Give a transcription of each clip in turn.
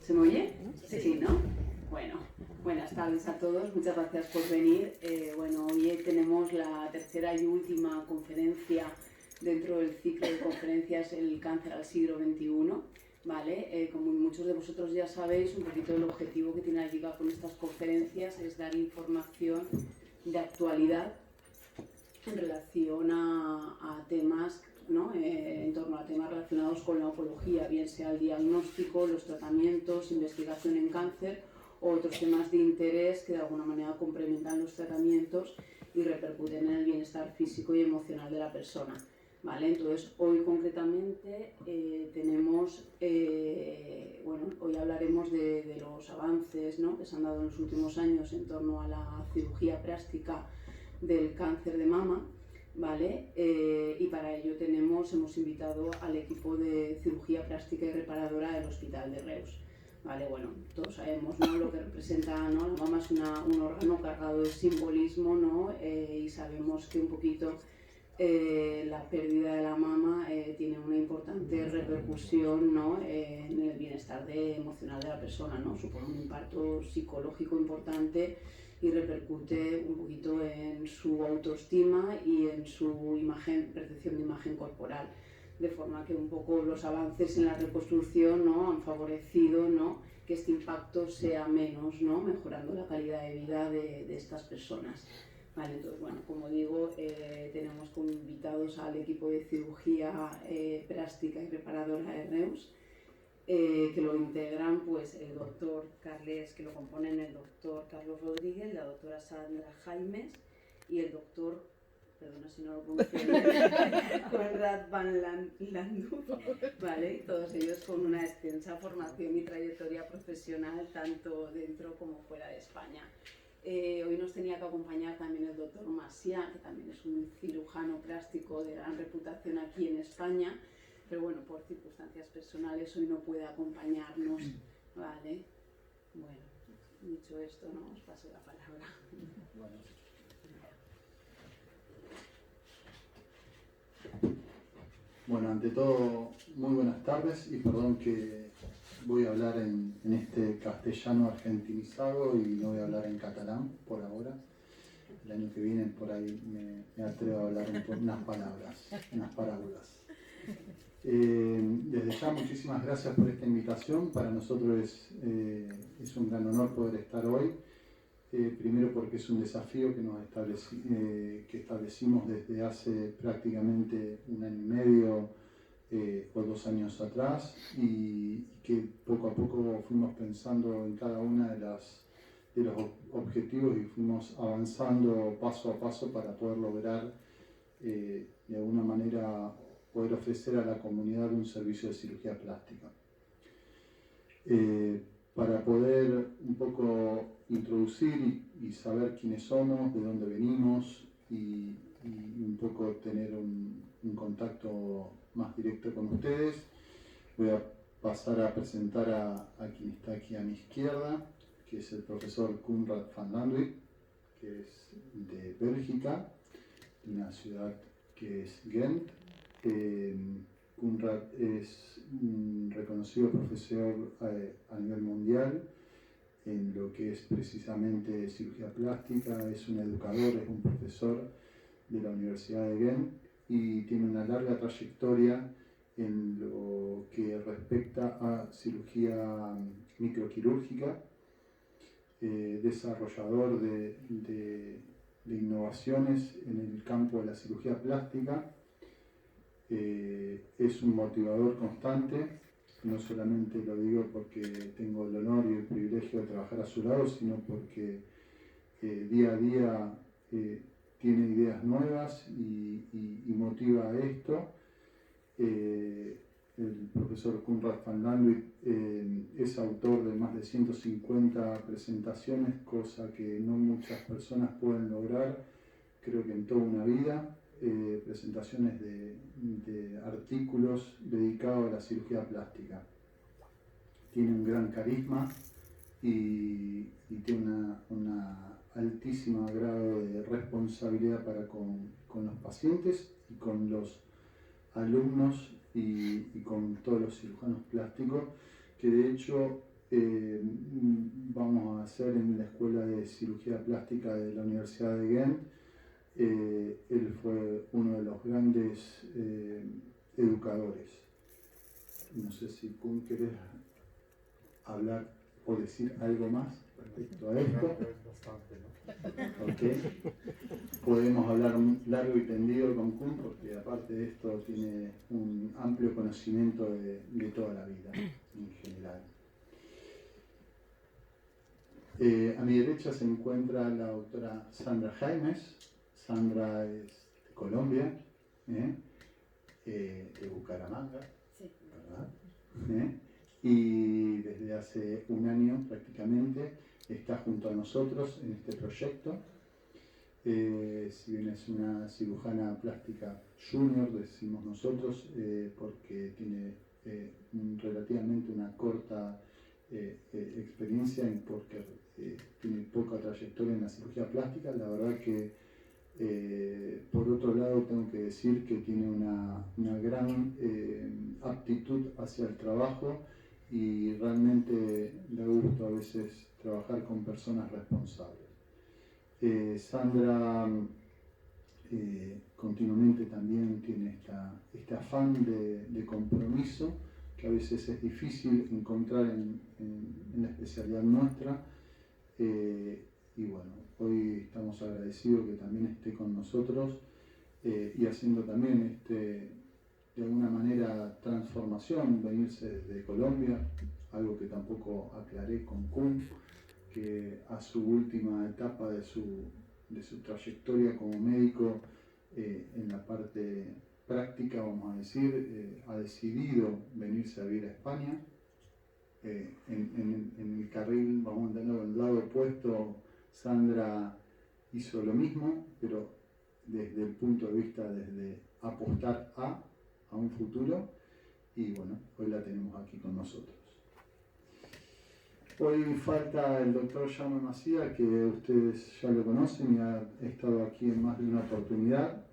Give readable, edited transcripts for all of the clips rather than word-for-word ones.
¿Se me oye? Sí, ¿no? Bueno, buenas tardes a todos, muchas gracias por venir. Hoy tenemos la tercera y última conferencia dentro del ciclo de conferencias El cáncer al siglo XXI. ¿Vale? Como muchos de vosotros ya sabéis, un poquito el objetivo que tiene la Liga con estas conferencias es dar información de actualidad en relación a temas, ¿no? En torno a temas relacionados con la oncología, bien sea el diagnóstico, los tratamientos, investigación en cáncer o otros temas de interés que de alguna manera complementan los tratamientos y repercuten en el bienestar físico y emocional de la persona. ¿Vale? Entonces, hoy concretamente hoy hablaremos de los avances, ¿no?, que se han dado en los últimos años en torno a la cirugía plástica del cáncer de mama, ¿vale? Y para ello hemos invitado al equipo de cirugía plástica y reparadora del Hospital de Reus. Vale, bueno, todos sabemos, ¿no?, lo que representa, ¿no? La mama es un órgano cargado de simbolismo, ¿no? Y sabemos que un poquito la pérdida de la mama tiene una importante repercusión, ¿no?, en el bienestar emocional de la persona, ¿no? Supone un impacto psicológico importante y repercute un poquito en su autoestima y en su percepción de imagen corporal. De forma que un poco los avances en la reconstrucción, ¿no?, han favorecido, ¿no?, que este impacto sea menos, ¿no?, mejorando la calidad de vida de estas personas. Vale, entonces, bueno, como digo, tenemos como invitados al equipo de cirugía plástica y reparadora de Reus, que lo integran pues el doctor Carles, que lo componen el doctor Carlos Rodríguez, la doctora Sandra Jaimes y el doctor, perdona si no lo pronuncio bien, Conrad van Landau, ¿vale? Todos ellos con una extensa formación y trayectoria profesional tanto dentro como fuera de España. Hoy nos tenía que acompañar también el doctor Macià, que también es un cirujano plástico de gran reputación aquí en España, pero bueno, por circunstancias personales hoy no puede acompañarnos, ¿vale? Bueno, dicho esto, ¿no?, os paso la palabra. Bueno, ante todo, muy buenas tardes y perdón que voy a hablar en este castellano argentinizado y no voy a hablar en catalán por ahora. El año que viene por ahí me atrevo a hablar unas palabras, unas parábolas. Desde ya muchísimas gracias por esta invitación. Para nosotros es un gran honor poder estar hoy. Primero porque es un desafío que establecimos desde hace prácticamente un año y medio o 2 años atrás y que poco a poco fuimos pensando en cada una de los objetivos y fuimos avanzando paso a paso para poder lograr de alguna manera poder ofrecer a la comunidad un servicio de cirugía plástica. Para poder un poco introducir y saber quiénes somos, de dónde venimos y un poco tener un contacto más directo con ustedes, voy a pasar a presentar a quien está aquí a mi izquierda, que es el profesor Conrad van Landau, que es de Bélgica, una ciudad que es Ghent. Conrad es un reconocido profesor a nivel mundial en lo que es precisamente cirugía plástica, es un educador, es un profesor de la Universidad de Ghent y tiene una larga trayectoria en lo que respecta a cirugía microquirúrgica, desarrollador de innovaciones en el campo de la cirugía plástica. Es un motivador constante, no solamente lo digo porque tengo el honor y el privilegio de trabajar a su lado, sino porque día a día tiene ideas nuevas y motiva a esto. El profesor Conrad van Landau es autor de más de 150 presentaciones, cosa que no muchas personas pueden lograr, creo que en toda una vida. Presentaciones de artículos dedicados a la cirugía plástica. Tiene un gran carisma y tiene una altísimo grado de responsabilidad para con los pacientes y con los alumnos y con todos los cirujanos plásticos, que de hecho vamos a hacer en la Escuela de Cirugía Plástica de la Universidad de Ghent. Él fue uno de los grandes educadores. No sé si Kun querés hablar o decir algo más respecto a esto. Okay. Podemos hablar largo y tendido con Kun porque aparte de esto tiene un amplio conocimiento de toda la vida en general. A mi derecha se encuentra la doctora Sandra Jaimes. Sandra es de Colombia, de Bucaramanga, sí, ¿verdad? Y desde hace un año prácticamente está junto a nosotros en este proyecto. Si bien es una cirujana plástica junior, decimos nosotros, porque tiene relativamente una corta experiencia y porque tiene poca trayectoria en la cirugía plástica, la verdad que por otro lado tengo que decir que tiene una gran aptitud hacia el trabajo y realmente da gusto a veces trabajar con personas responsables. Sandra continuamente también tiene este afán de compromiso que a veces es difícil encontrar en la especialidad nuestra. Y bueno, hoy estamos agradecidos que también esté con nosotros y haciendo también de alguna manera transformación, venirse desde Colombia, algo que tampoco aclaré con Kun, que a su última etapa de su trayectoria como médico en la parte práctica, vamos a decir, ha decidido venirse a vivir a España. En el carril, vamos a tener el lado opuesto, Sandra hizo lo mismo, pero desde el punto de vista desde apostar a un futuro, y bueno, hoy la tenemos aquí con nosotros. Hoy falta el doctor Jaume Macía, que ustedes ya lo conocen y ha estado aquí en más de una oportunidad,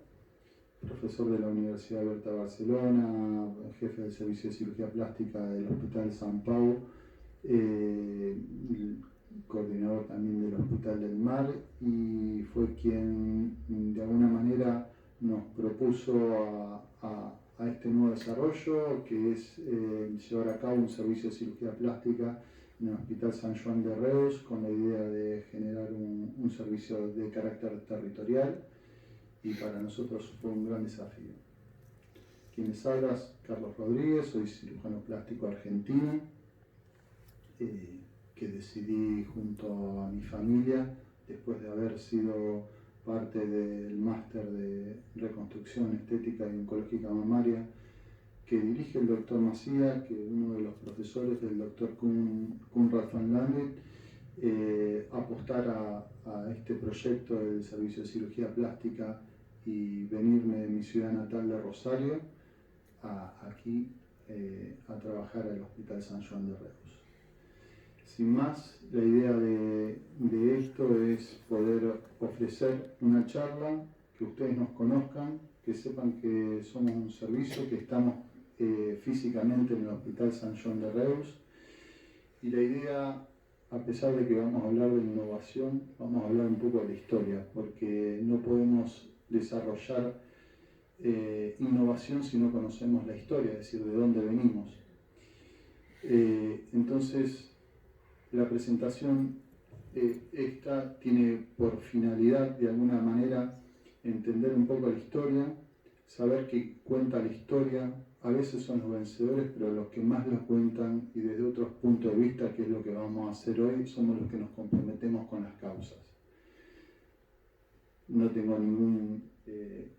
profesor de la Universidad Abierta de Barcelona, jefe del Servicio de Cirugía Plástica del Hospital San Pau, coordinador también del Hospital del Mar, y fue quien de alguna manera nos propuso a este nuevo desarrollo, que es llevar a cabo un servicio de cirugía plástica en el Hospital San Joan de Reus, con la idea de generar un servicio de carácter territorial, y para nosotros fue un gran desafío. Quienes hablan, Carlos Rodríguez, soy cirujano plástico argentino, que decidí junto a mi familia, después de haber sido parte del máster de reconstrucción estética y oncológica mamaria que dirige el doctor Macía, que es uno de los profesores del doctor Konrad van Langen, apostar a este proyecto del servicio de cirugía plástica y venirme de mi ciudad natal de Rosario aquí a trabajar al Hospital San Joan de Reus. Sin más, la idea de esto es poder ofrecer una charla, que ustedes nos conozcan, que sepan que somos un servicio, que estamos físicamente en el Hospital San Joan de Reus, y la idea, a pesar de que vamos a hablar de innovación, vamos a hablar un poco de la historia, porque no podemos desarrollar innovación si no conocemos la historia, es decir, de dónde venimos. Entonces, la presentación esta tiene por finalidad, de alguna manera, entender un poco la historia, saber que cuenta la historia, a veces son los vencedores, pero los que más lo cuentan y desde otros puntos de vista, que es lo que vamos a hacer hoy, somos los que nos comprometemos con las causas. No tengo ningún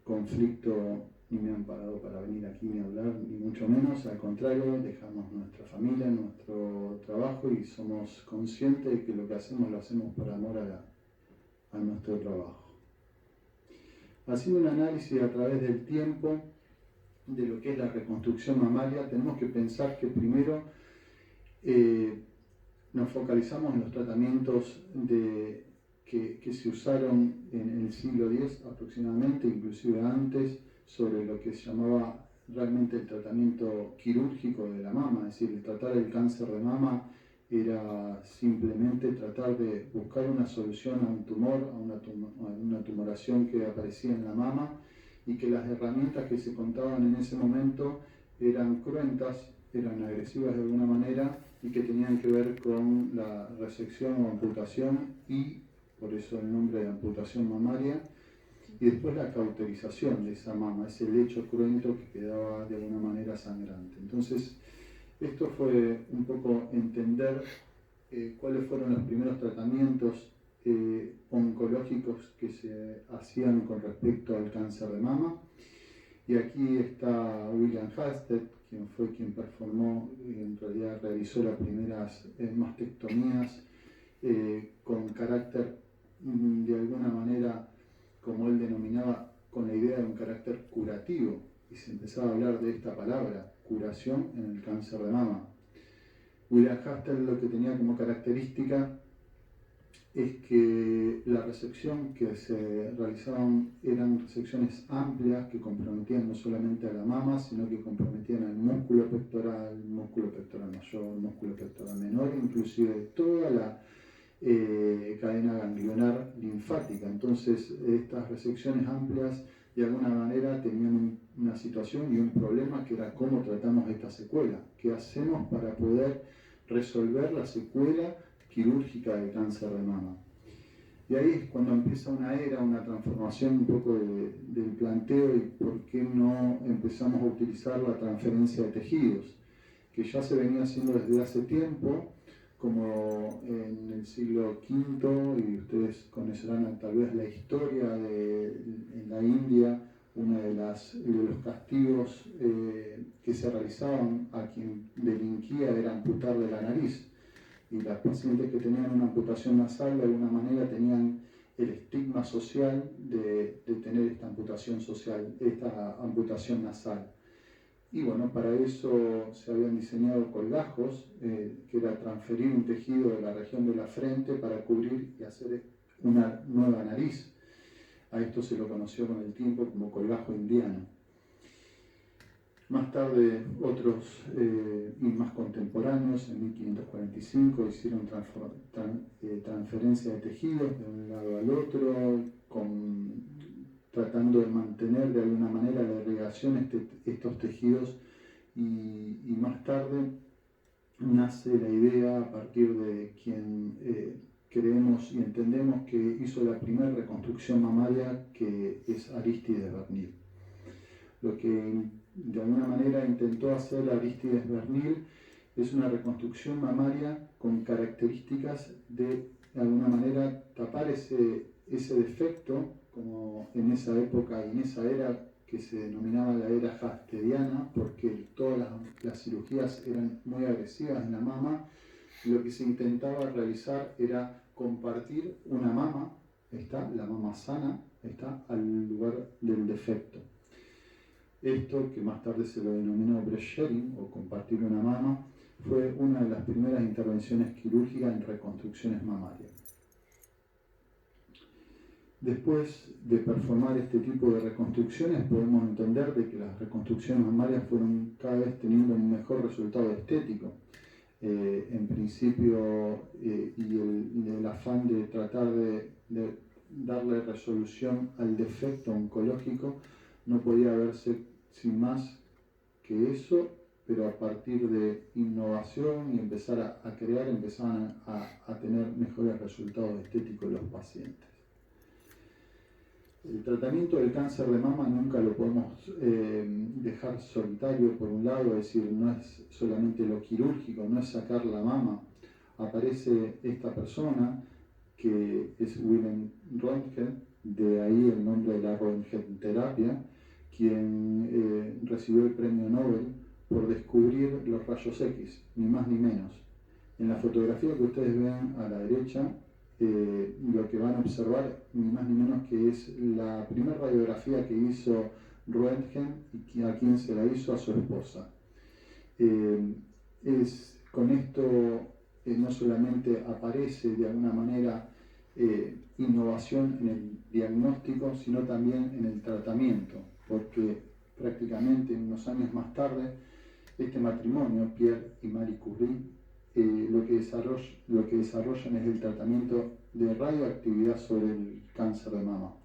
conflicto, ni me han parado para venir aquí ni hablar, ni mucho menos, al contrario, dejamos nuestra familia, nuestro trabajo y somos conscientes de que lo que hacemos lo hacemos por amor a nuestro trabajo. Haciendo un análisis a través del tiempo de lo que es la reconstrucción mamaria, tenemos que pensar que primero nos focalizamos en los tratamientos que se usaron en el siglo X aproximadamente, inclusive antes, sobre lo que se llamaba realmente el tratamiento quirúrgico de la mama, es decir, el tratar el cáncer de mama era simplemente tratar de buscar una solución a un tumor, a una tumoración que aparecía en la mama, y que las herramientas que se contaban en ese momento eran cruentas, eran agresivas de alguna manera, y que tenían que ver con la resección o amputación, y por eso el nombre de amputación mamaria, y después la cauterización de esa mama, ese lecho cruento que quedaba de alguna manera sangrante. Entonces, esto fue un poco entender cuáles fueron los primeros tratamientos oncológicos que se hacían con respecto al cáncer de mama. Y aquí está William Hasted, quien fue quien performó y en realidad realizó las primeras mastectomías con carácter, de alguna manera, como él denominaba, con la idea de un carácter curativo, y se empezaba a hablar de esta palabra, curación en el cáncer de mama. William Hasted lo que tenía como característica es que la resección que se realizaban eran resecciones amplias que comprometían no solamente a la mama, sino que comprometían al músculo pectoral mayor, músculo pectoral menor, inclusive toda la cadena ganglionar linfática. Entonces, estas resecciones amplias de alguna manera tenían una situación y un problema, que era cómo tratamos esta secuela, qué hacemos para poder resolver la secuela quirúrgica del cáncer de mama. Y ahí es cuando empieza una era, una transformación un poco del planteo, y por qué no empezamos a utilizar la transferencia de tejidos, que ya se venía haciendo desde hace tiempo, como en el siglo V, y ustedes conocerán tal vez la historia en la India, uno de los castigos que se realizaban a quien delinquía era amputarle la nariz. Y las pacientes que tenían una amputación nasal, de alguna manera, tenían el estigma social de tener esta amputación nasal. Y bueno, para eso se habían diseñado colgajos, que era transferir un tejido de la región de la frente para cubrir y hacer una nueva nariz. A esto se lo conoció con el tiempo como colgajo indiano. Más tarde, otros y más contemporáneos, en 1545, hicieron transferencia de tejidos de un lado al otro, tratando de mantener de alguna manera la irrigación estos tejidos, y más tarde nace la idea, a partir de quien creemos y entendemos que hizo la primera reconstrucción mamaria, que es Arístides Bernil. Lo que de alguna manera intentó hacer Arístides Bernil es una reconstrucción mamaria con características de alguna manera, tapar ese defecto, como en esa época y en esa era que se denominaba la era hastediana, porque todas las cirugías eran muy agresivas en la mama. Lo que se intentaba realizar era compartir una mama, la mama sana, al lugar del defecto. Esto, que más tarde se lo denominó breast sharing, o compartir una mama, fue una de las primeras intervenciones quirúrgicas en reconstrucciones mamarias. Después de performar este tipo de reconstrucciones, podemos entender de que las reconstrucciones mamarias fueron cada vez teniendo un mejor resultado estético. En principio, y el afán de tratar de darle resolución al defecto oncológico, no podía verse sin más que eso, pero a partir de innovación y empezar a crear, empezaban a tener mejores resultados estéticos los pacientes. El tratamiento del cáncer de mama nunca lo podemos dejar solitario, por un lado, es decir, no es solamente lo quirúrgico, no es sacar la mama. Aparece esta persona, que es Wilhelm Röntgen, de ahí el nombre de la Röntgenterapia, quien recibió el premio Nobel por descubrir los rayos X, ni más ni menos. En la fotografía que ustedes ven a la derecha, lo que van a observar ni más ni menos que es la primera radiografía que hizo Röntgen, y a quien se la hizo a su esposa. Con esto no solamente aparece de alguna manera innovación en el diagnóstico, sino también en el tratamiento, porque prácticamente unos años más tarde este matrimonio, Pierre y Marie Curie, lo que desarrollan es el tratamiento de radioactividad sobre el cáncer de mama.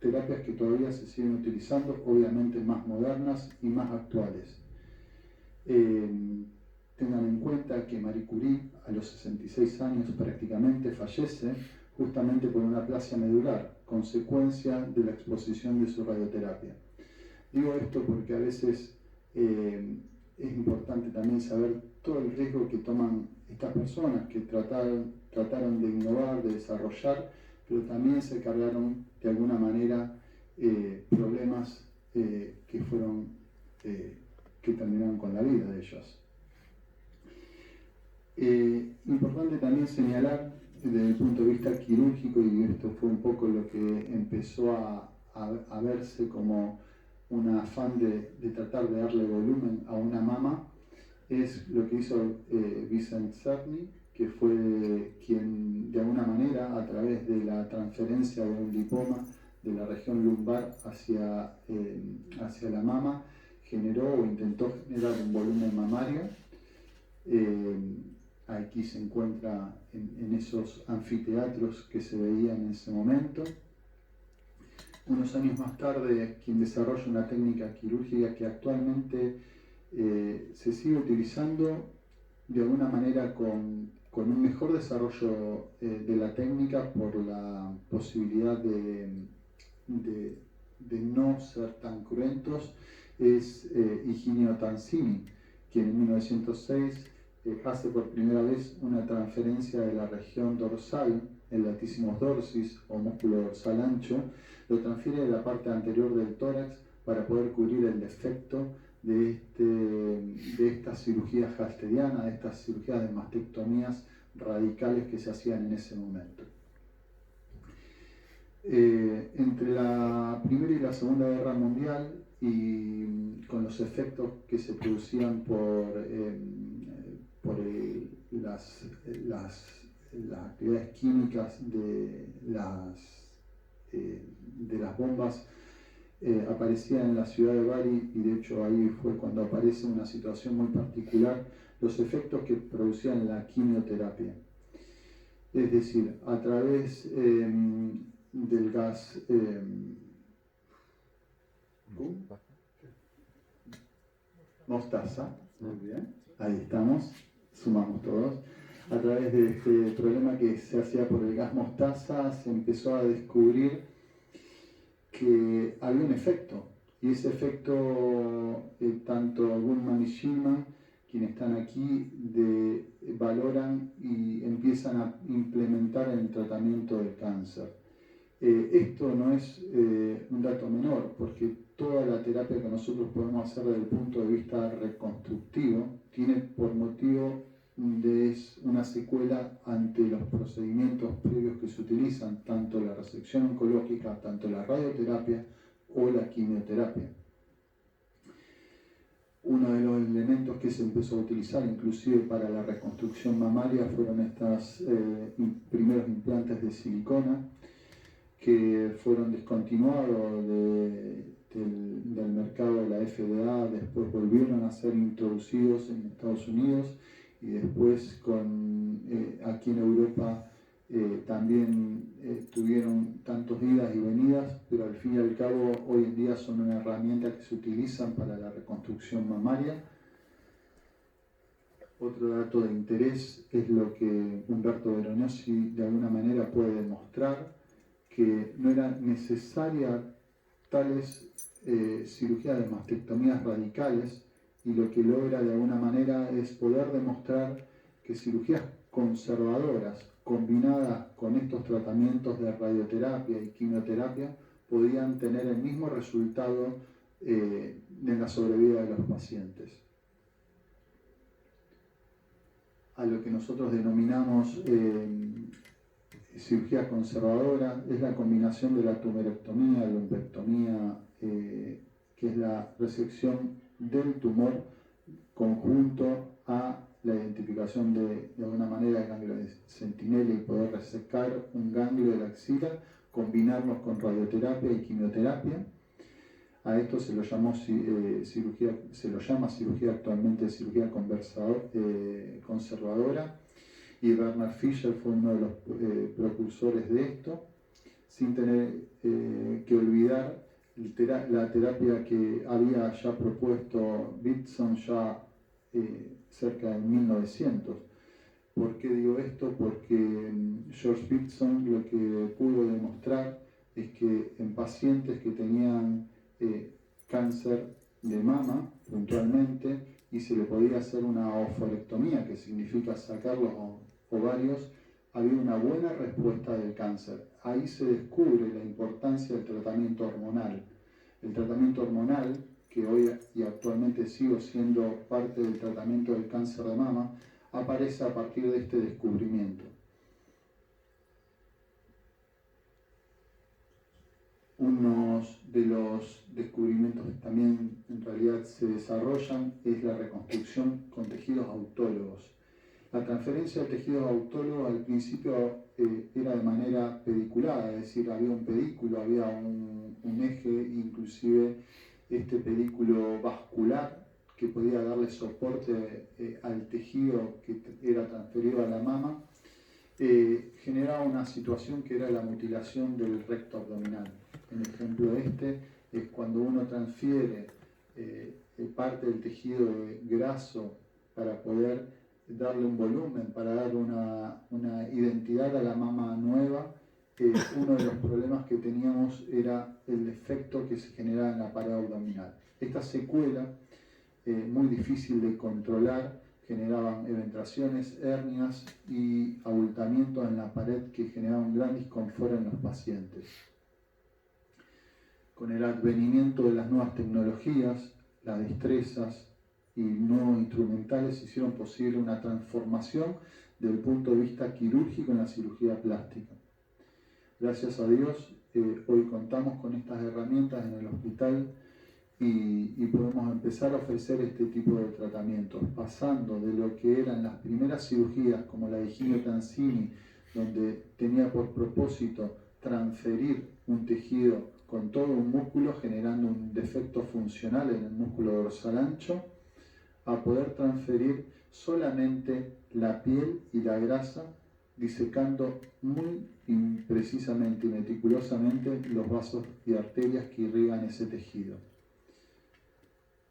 Terapias que todavía se siguen utilizando, obviamente más modernas y más actuales. Tengan en cuenta que Marie Curie a los 66 años prácticamente fallece justamente por una aplasia medular, consecuencia de la exposición de su radioterapia. Digo esto porque a veces es importante también saber todo el riesgo que toman estas personas que trataron de innovar, de desarrollar, pero también se cargaron de alguna manera problemas que terminaron con la vida de ellos. Importante también señalar desde el punto de vista quirúrgico, y esto fue un poco lo que empezó a verse como un afán de tratar de darle volumen a una mama, es lo que hizo Vincent Cerny, que fue quien de alguna manera, a través de la transferencia de un lipoma de la región lumbar hacia la mama, generó o intentó generar un volumen mamario. Aquí se encuentra en esos anfiteatros que se veían en ese momento. Unos años más tarde, quien desarrolla una técnica quirúrgica que actualmente se sigue utilizando de alguna manera con un mejor desarrollo de la técnica por la posibilidad de no ser tan cruentos, es Higinio Tanzini, quien en 1906 hace por primera vez una transferencia de la región dorsal, el latissimus dorsis o músculo dorsal ancho, lo transfiere de la parte anterior del tórax para poder cubrir el defecto de estas cirugías halsterianas, de estas cirugías de mastectomías radicales que se hacían en ese momento. Entre la Primera y la Segunda Guerra Mundial, y con los efectos que se producían por las actividades químicas de las bombas, aparecía en la ciudad de Bari, y de hecho ahí fue cuando aparece una situación muy particular, los efectos que producían la quimioterapia. Es decir, a través del gas mostaza, muy bien, ahí estamos, sumamos todos. A través de este problema que se hacía por el gas mostaza, se empezó a descubrir que había un efecto, y ese efecto tanto Bullman y Schillman, quienes están aquí, valoran y empiezan a implementar en el tratamiento del cáncer. Esto no es un dato menor, porque toda la terapia que nosotros podemos hacer desde el punto de vista reconstructivo tiene por motivo de una secuela ante los procedimientos previos que se utilizan, tanto la resección oncológica, tanto la radioterapia o la quimioterapia. Uno de los elementos que se empezó a utilizar inclusive para la reconstrucción mamaria fueron estos primeros implantes de silicona, que fueron descontinuados del mercado de la FDA, después volvieron a ser introducidos en Estados Unidos, y después aquí en Europa también tuvieron tantos idas y venidas, pero al fin y al cabo hoy en día son una herramienta que se utilizan para la reconstrucción mamaria. Otro dato de interés es lo que Umberto Veronesi de alguna manera puede demostrar, que no era necesaria tales cirugías de mastectomías radicales, y lo que logra de alguna manera es poder demostrar que cirugías conservadoras combinadas con estos tratamientos de radioterapia y quimioterapia podían tener el mismo resultado en la sobrevida de los pacientes. A lo que nosotros denominamos cirugía conservadora es la combinación de la tumorectomía, la lumpectomía, que es la resección del tumor conjunto a la identificación de alguna manera del ganglio de centinela, y poder resecar un ganglio de la axila, combinarlos con radioterapia y quimioterapia. A esto se lo llama cirugía actualmente cirugía conservadora, y Bernard Fischer fue uno de los precursores de esto, sin tener que olvidar la terapia que había ya propuesto Bateson ya cerca de 1900. ¿Por qué digo esto? Porque George Bateson lo que pudo demostrar es que en pacientes que tenían cáncer de mama puntualmente y se le podía hacer una oophorectomía, que significa sacar los ovarios, había una buena respuesta del cáncer. Ahí se descubre la importancia del tratamiento hormonal. El tratamiento hormonal, que hoy y actualmente sigue siendo parte del tratamiento del cáncer de mama, aparece a partir de este descubrimiento. Uno de los descubrimientos que también en realidad se desarrollan es la reconstrucción con tejidos autólogos. La transferencia de tejidos autólogos al principio era de manera pediculada, es decir, había un pedículo, había un eje, inclusive este pedículo vascular que podía darle soporte al tejido que era transferido a la mama, generaba una situación que era la mutilación del recto abdominal. El ejemplo es cuando uno transfiere parte del tejido graso para poder darle un volumen, para darle una identidad a la mama nueva. Uno de los problemas que teníamos era el defecto que se generaba en la pared abdominal. Esta secuela, muy difícil de controlar, generaban eventraciones, hernias y abultamientos en la pared que generaban un gran disconfort en los pacientes. Con el advenimiento de las nuevas tecnologías, las destrezas y nuevos instrumentales hicieron posible una transformación desde el punto de vista quirúrgico en la cirugía plástica. Gracias a Dios, hoy contamos con estas herramientas en el hospital y podemos empezar a ofrecer este tipo de tratamientos, pasando de lo que eran las primeras cirugías, como la de Gino Tansini, donde tenía por propósito transferir un tejido con todo un músculo, generando un defecto funcional en el músculo dorsal ancho, a poder transferir solamente la piel y la grasa, disecando muy imprecisamente y meticulosamente los vasos y arterias que irrigan ese tejido.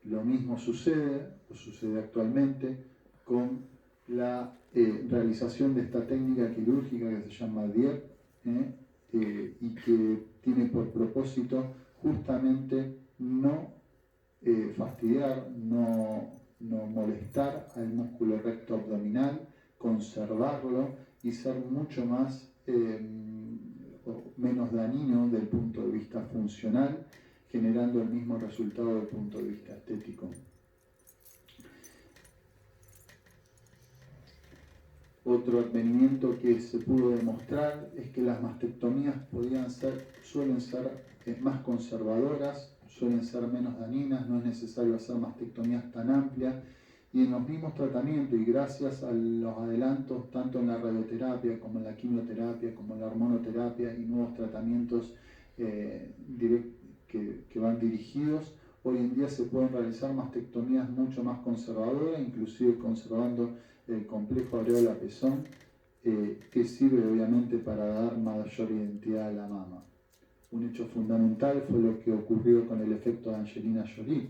Lo mismo sucede actualmente con la realización de esta técnica quirúrgica que se llama DIEP, y que tiene por propósito justamente no fastidiar, no molestar al músculo recto abdominal, conservarlo y ser mucho más menos dañino desde el punto de vista funcional, generando el mismo resultado desde el punto de vista estético. Otro advenimiento que se pudo demostrar es que las mastectomías suelen ser más conservadoras, suelen ser menos dañinas, no es necesario hacer mastectomías tan amplias, y en los mismos tratamientos y gracias a los adelantos tanto en la radioterapia como en la quimioterapia como en la hormonoterapia y nuevos tratamientos que van dirigidos, hoy en día se pueden realizar mastectomías mucho más conservadoras, inclusive conservando el complejo areola-pezón, que sirve obviamente para dar mayor identidad a la mama. Un hecho fundamental fue lo que ocurrió con el efecto de Angelina Jolie,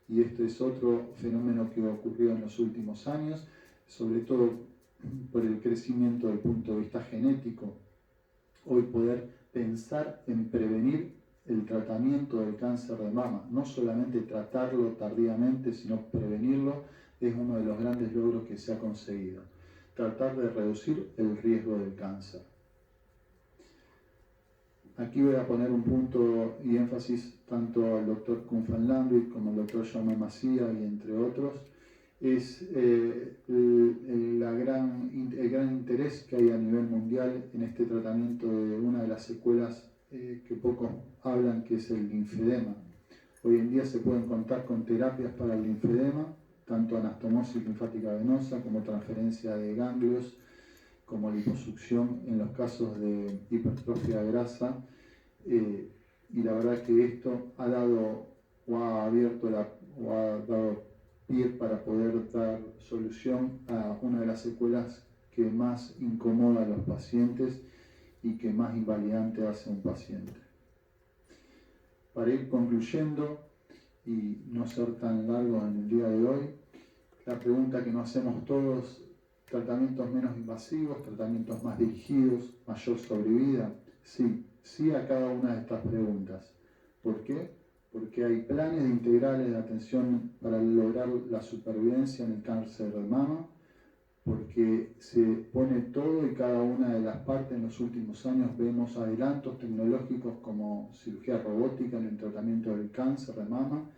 y este es otro fenómeno que ocurrió en los últimos años, sobre todo por el crecimiento del punto de vista genético. Hoy poder pensar en prevenir el tratamiento del cáncer de mama, no solamente tratarlo tardíamente, sino prevenirlo, es uno de los grandes logros que se ha conseguido. Tratar de reducir el riesgo del cáncer. Aquí voy a poner un punto y énfasis tanto al doctor Koen van Lambert como al doctor Jaume Macia y entre otros, es el gran interés que hay a nivel mundial en este tratamiento de una de las secuelas que pocos hablan, que es el linfedema. Hoy en día se pueden contar con terapias para el linfedema, tanto anastomosis linfática venosa como transferencia de ganglios, como liposucción en los casos de hipertrofia grasa, y la verdad que esto ha dado o ha abierto o ha dado pie para poder dar solución a una de las secuelas que más incomoda a los pacientes y que más invalidante hace a un paciente. Para ir concluyendo y no ser tan largo en el día de hoy, la pregunta que nos hacemos todos: ¿tratamientos menos invasivos, tratamientos más dirigidos, mayor sobrevida? Sí, sí a cada una de estas preguntas. ¿Por qué? Porque hay planes integrales de atención para lograr la supervivencia en el cáncer de mama, porque se pone todo y cada una de las partes. En los últimos años vemos adelantos tecnológicos como cirugía robótica en el tratamiento del cáncer de mama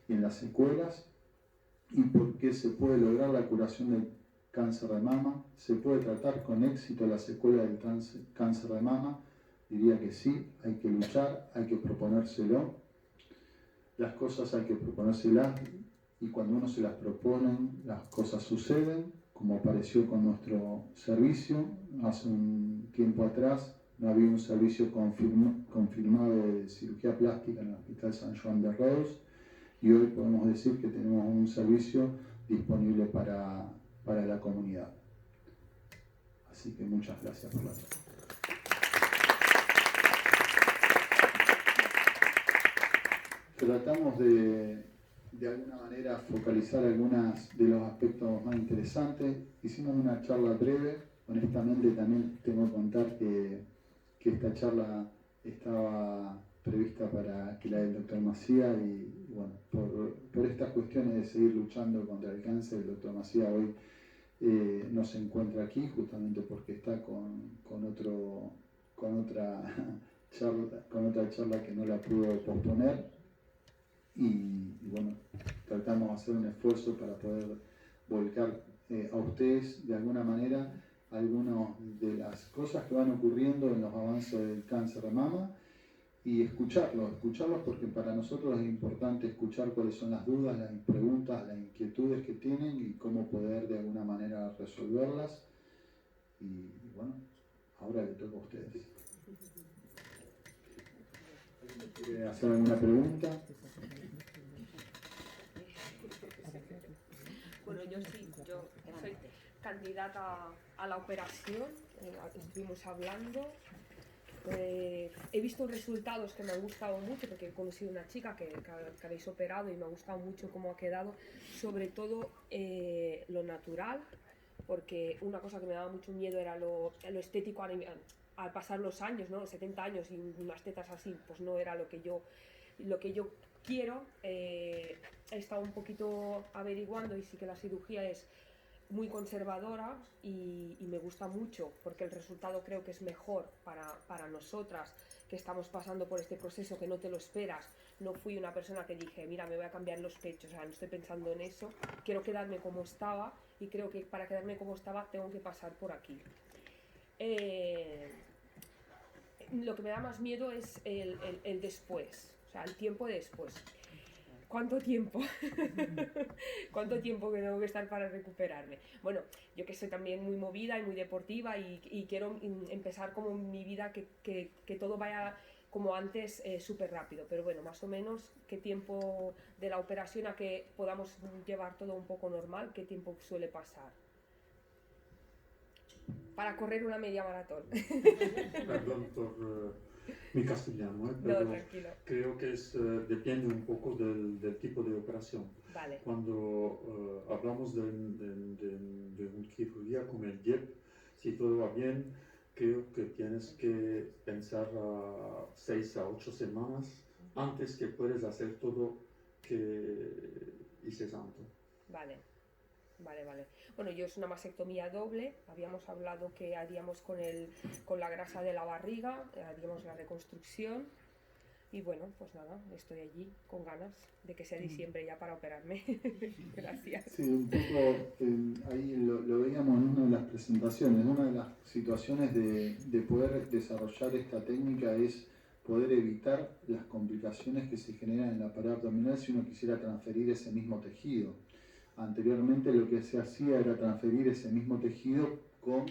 y en las secuelas, y porque se puede lograr la curación del cáncer de mama, se puede tratar con éxito la secuela del cáncer de mama. Diría que sí, hay que luchar, hay que proponérselo. Las cosas hay que proponérselas, y cuando uno se las propone, las cosas suceden, como apareció con nuestro servicio. Hace un tiempo atrás no había un servicio confirmado de cirugía plástica en el Hospital San Joan de Reus, y hoy podemos decir que tenemos un servicio disponible para la comunidad. Así que muchas gracias por la atención. Tratamos de alguna manera focalizar algunos de los aspectos más interesantes. Hicimos una charla breve. Honestamente también tengo que contar que esta charla estaba prevista para que la del doctor Macía, y bueno, por estas cuestiones de seguir luchando contra el cáncer, el doctor Macía hoy no se encuentra aquí, justamente porque está con otra charla que no la pudo posponer. Y bueno, tratamos de hacer un esfuerzo para poder volcar a ustedes de alguna manera algunas de las cosas que van ocurriendo en los avances del cáncer de mama, y escucharlos porque para nosotros es importante escuchar cuáles son las dudas, las preguntas, las inquietudes que tienen y cómo poder de alguna manera resolverlas. Y bueno, ahora le toca a ustedes. ¿Alguien quiere hacer alguna pregunta? Bueno, yo soy candidata a la operación, estuvimos hablando. He visto resultados que me han gustado mucho, porque he conocido una chica que habéis operado y me ha gustado mucho cómo ha quedado, sobre todo lo natural, porque una cosa que me daba mucho miedo era lo estético al pasar los años, ¿no? Los 70 años y unas tetas así, pues no era lo que yo quiero. He estado un poquito averiguando y sí que la cirugía es muy conservadora y me gusta mucho, porque el resultado creo que es mejor para nosotras que estamos pasando por este proceso, que no te lo esperas. No fui una persona que dije, mira, me voy a cambiar los pechos, o sea, no estoy pensando en eso, quiero quedarme como estaba, y creo que para quedarme como estaba tengo que pasar por aquí. Lo que me da más miedo es el después, o sea, el tiempo después. ¿Cuánto tiempo? ¿Cuánto tiempo que tengo que estar para recuperarme? Bueno, yo que soy también muy movida y muy deportiva y quiero empezar como mi vida, que todo vaya como antes, súper rápido. Pero bueno, más o menos, ¿qué tiempo de la operación a que podamos llevar todo un poco normal? ¿Qué tiempo suele pasar? Para correr una media maratón. Perdón por mi castellano, pero no, tranquilo. creo que depende un poco del tipo de operación. Vale. Cuando hablamos de una cirugía como el DIEP, si todo va bien, creo que tienes que pensar a 6 a 8 semanas antes que puedes hacer todo que hice antes. Vale. Bueno, yo es una mastectomía doble. Habíamos hablado que haríamos con la grasa de la barriga, haríamos la reconstrucción. Y bueno, pues nada, estoy allí con ganas de que sea diciembre ya para operarme. Gracias. Sí, un poco ahí lo veíamos en una de las presentaciones. Una de las situaciones de poder desarrollar esta técnica es poder evitar las complicaciones que se generan en la pared abdominal si uno quisiera transferir ese mismo tejido. Anteriormente lo que se hacía era transferir ese mismo tejido con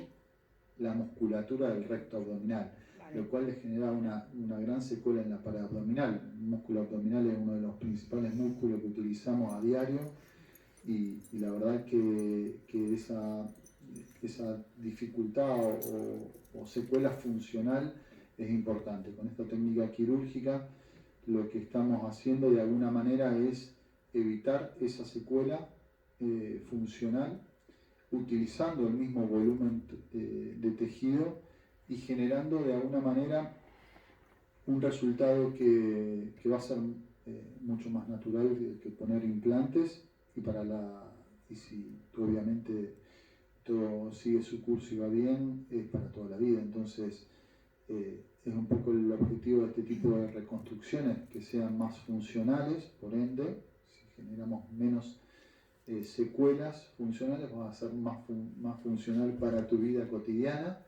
la musculatura del recto abdominal. lo cual le genera una gran secuela en la pared abdominal. El músculo abdominal es uno de los principales músculos que utilizamos a diario y la verdad que esa dificultad o secuela funcional es importante. Con esta técnica quirúrgica lo que estamos haciendo de alguna manera es evitar esa secuela funcional utilizando el mismo volumen de tejido y generando de alguna manera un resultado que va a ser mucho más natural que poner implantes y si obviamente todo sigue su curso y va bien, es para toda la vida. Entonces es un poco el objetivo de este tipo de reconstrucciones, que sean más funcionales, por ende, si generamos menos secuelas funcionales, va a ser más funcional para tu vida cotidiana,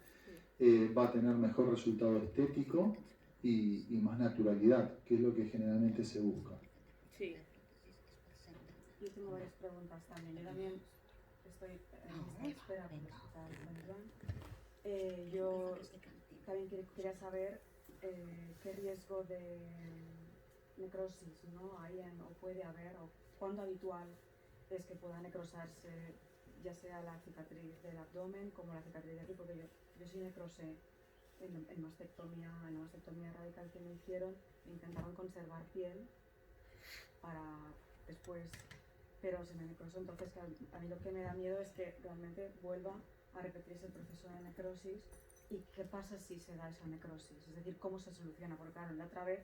va a tener mejor resultado estético y más naturalidad, que es lo que generalmente se busca. Sí. Yo tengo varias preguntas también. Yo también estoy en espera por escuchar a Juan. Yo también quería saber qué riesgo de necrosis, ¿no? hay o puede haber, o cuándo habitual es que pueda necrosarse, ya sea la cicatriz del abdomen como la cicatriz de aquí, porque yo sí necrosé en la mastectomía radical que me hicieron, intentaron conservar piel para después, pero se me necrosó. Entonces a mí lo que me da miedo es que realmente vuelva a repetirse el proceso de necrosis. ¿Y qué pasa si se da esa necrosis? Es decir, ¿cómo se soluciona? Porque claro, la otra vez,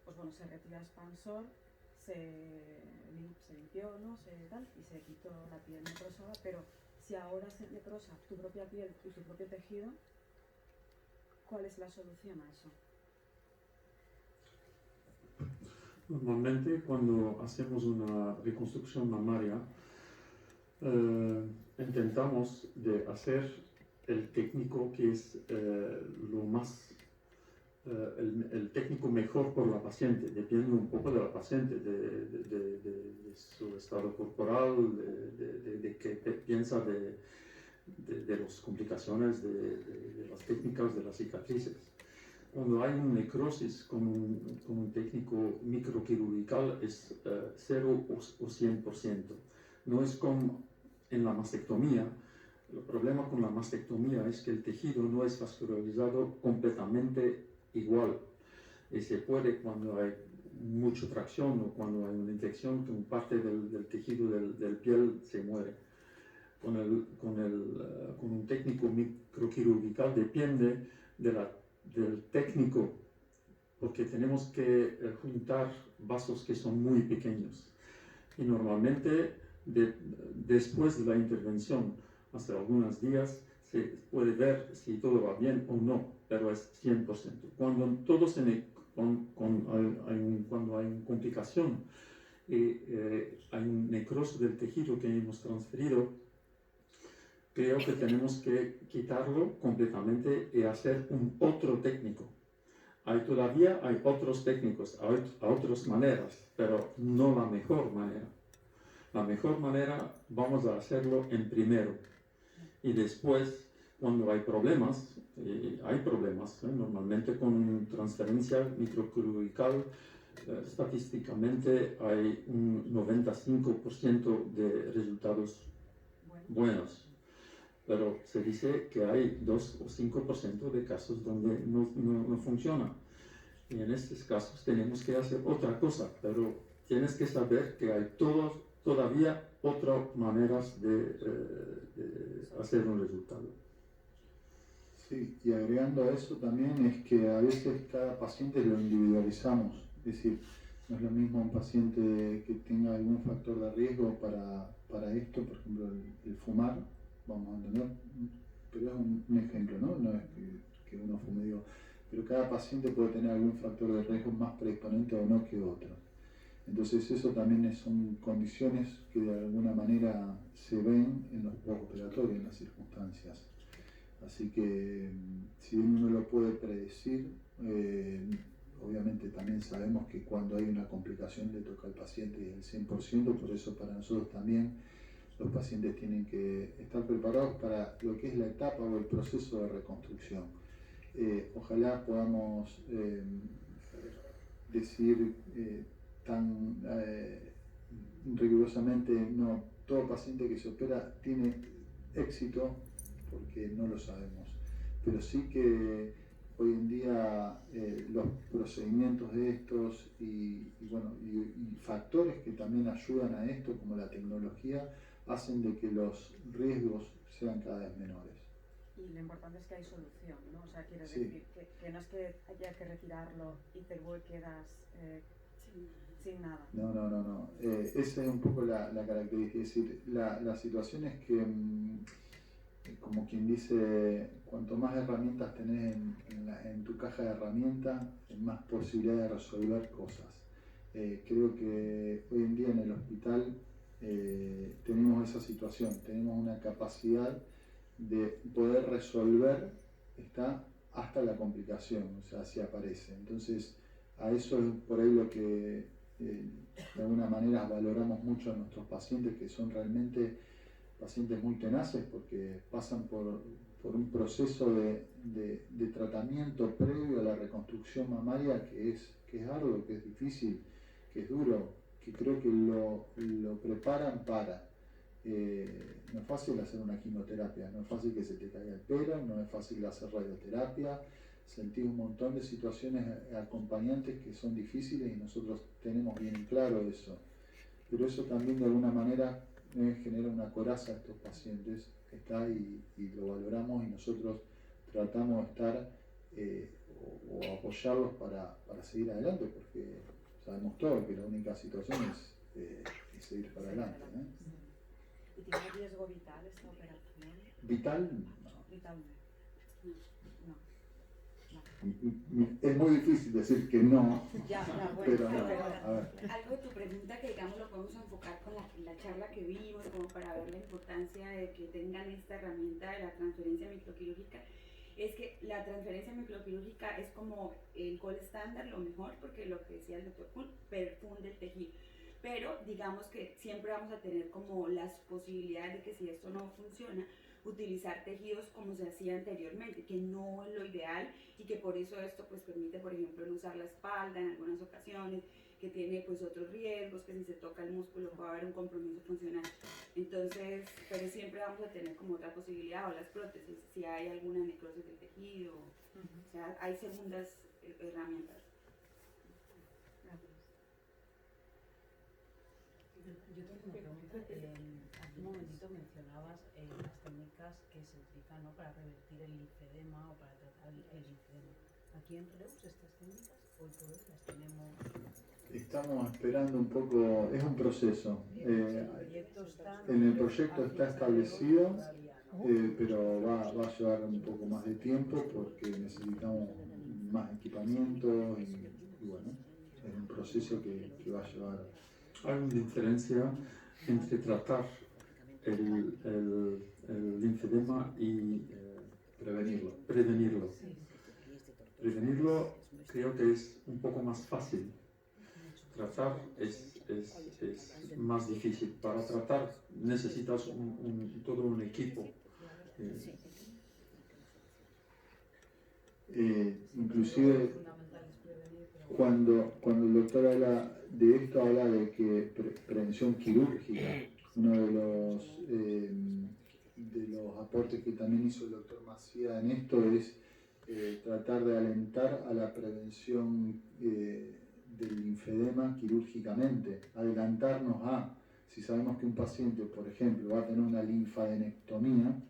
pues bueno, se retira el expansor, se limpió, ¿no? Y se quitó la piel necrosada, pero si ahora se necrosa tu propia piel y tu propio tejido, ¿cuál es la solución a eso? Normalmente cuando hacemos una reconstrucción mamaria, intentamos de hacer el técnico que es lo más, el técnico mejor por la paciente, depende un poco de la paciente, de su estado corporal, de qué piensa de las complicaciones de las técnicas de las cicatrices. Cuando hay una necrosis con un técnico microquirúrgico es 0 o 100%. No es como en la mastectomía. El problema con la mastectomía es que el tejido no es vascularizado completamente igual. Y se puede, cuando hay mucha tracción o cuando hay una infección, que una parte del tejido del piel se muere. Con un técnico microquirúrgico depende del técnico, porque tenemos que juntar vasos que son muy pequeños. Y normalmente, después de la intervención, hace algunos días, se puede ver si todo va bien o no, pero es 100%. Cuando cuando hay una complicación y hay un necrosis del tejido que hemos transferido, creo que tenemos que quitarlo completamente y hacer un otro técnico. Todavía hay otros técnicos, hay otras maneras, pero no la mejor manera. La mejor manera vamos a hacerlo en primero. Y después, cuando hay problemas, normalmente con transferencia microquirúrgica, estadísticamente hay un 95% de resultados buenos. Pero se dice que hay 2 o 5% de casos donde no funciona. Y en estos casos tenemos que hacer otra cosa, pero tienes que saber que hay todavía otras maneras de hacer un resultado. Sí, y agregando a eso también es que a veces cada paciente lo individualizamos, es decir, no es lo mismo un paciente que tenga algún factor de riesgo para esto, por ejemplo el fumar, vamos a entender, pero es un ejemplo, ¿no? No es que uno fume, digo, pero cada paciente puede tener algún factor de riesgo más predisponente o no que otro. Entonces eso también son condiciones que de alguna manera se ven en los postoperatorios, en las circunstancias. Así que si uno lo puede predecir, obviamente también sabemos que cuando hay una complicación le toca al paciente el 100%, por eso para nosotros también los pacientes tienen que estar preparados para lo que es la etapa o el proceso de reconstrucción. ojalá podamos decir tan rigurosamente, no, todo paciente que se opera tiene éxito, porque no lo sabemos, pero sí que hoy en día los procedimientos de estos y factores que también ayudan a esto, como la tecnología, hacen de que los riesgos sean cada vez menores. Y lo importante es que hay solución, ¿no? O sea, quiero Sí. decir que no es que haya que retirarlo y te quedas sin nada. No. Esa es un poco la característica. Es decir, la situación es que, como quien dice, cuanto más herramientas tenés en tu caja de herramientas, más posibilidad de resolver cosas. Creo que hoy en día en el hospital tenemos esa situación, tenemos una capacidad de poder resolver hasta la complicación, o sea, si aparece. Entonces, a eso es por ahí lo que de alguna manera valoramos mucho a nuestros pacientes, que son realmente pacientes muy tenaces porque pasan por un proceso de tratamiento previo a la reconstrucción mamaria que es arduo, que es difícil, que es duro, que creo que lo preparan para. No es fácil hacer una quimioterapia, no es fácil que se te caiga el pelo, no es fácil hacer radioterapia, sentí un montón de situaciones acompañantes que son difíciles y nosotros tenemos bien claro eso. Pero eso también de alguna manera genera una coraza a estos pacientes y lo valoramos y nosotros tratamos de estar o apoyarlos para seguir adelante, porque sabemos todos que la única situación es seguir para adelante. ¿Y tiene riesgo vital esta operación? ¿Vital? No. Vital no. Es muy difícil decir que no, Bueno, pero no. A ver. Algo de tu pregunta que digamos lo podemos enfocar con la charla que vimos, como para ver la importancia de que tengan esta herramienta de la transferencia microquirúrgica, es que la transferencia microquirúrgica es como el gold estándar, lo mejor, porque lo que decía el doctor Kuhn, perfunde el tejido. Pero digamos que siempre vamos a tener como las posibilidades de que si esto no funciona, utilizar tejidos como se hacía anteriormente, que no es lo ideal y que por eso esto pues permite, por ejemplo, no usar la espalda en algunas ocasiones, que tiene pues otros riesgos, que si se toca el músculo puede haber un compromiso funcional. Entonces, pero siempre vamos a tener como otra posibilidad, o las prótesis, si hay alguna necrosis del tejido, o sea, hay segundas herramientas. Yo tengo una pregunta. Hace un momentito mencionabas las técnicas que se utilizan, ¿no?, para revertir el linfedema o para tratar el linfedema. ¿Aquí en Reus estas técnicas hoy por hoy las tenemos? Estamos esperando un poco, es un proceso. En el proyecto está establecido, pero va a llevar un poco más de tiempo porque necesitamos más equipamiento y bueno, es un proceso que va a llevar. Hay una diferencia entre tratar el linfedema y Prevenirlo. prevenirlo. Prevenirlo creo que es un poco más fácil. Tratar es más difícil. Para tratar necesitas todo un equipo. Inclusive cuando el doctor habla de esto, habla de que prevención quirúrgica, uno de los aportes que también hizo el doctor Macía en esto es tratar de alentar a la prevención del linfedema quirúrgicamente, adelantarnos si sabemos que un paciente, por ejemplo, va a tener una linfadenectomía,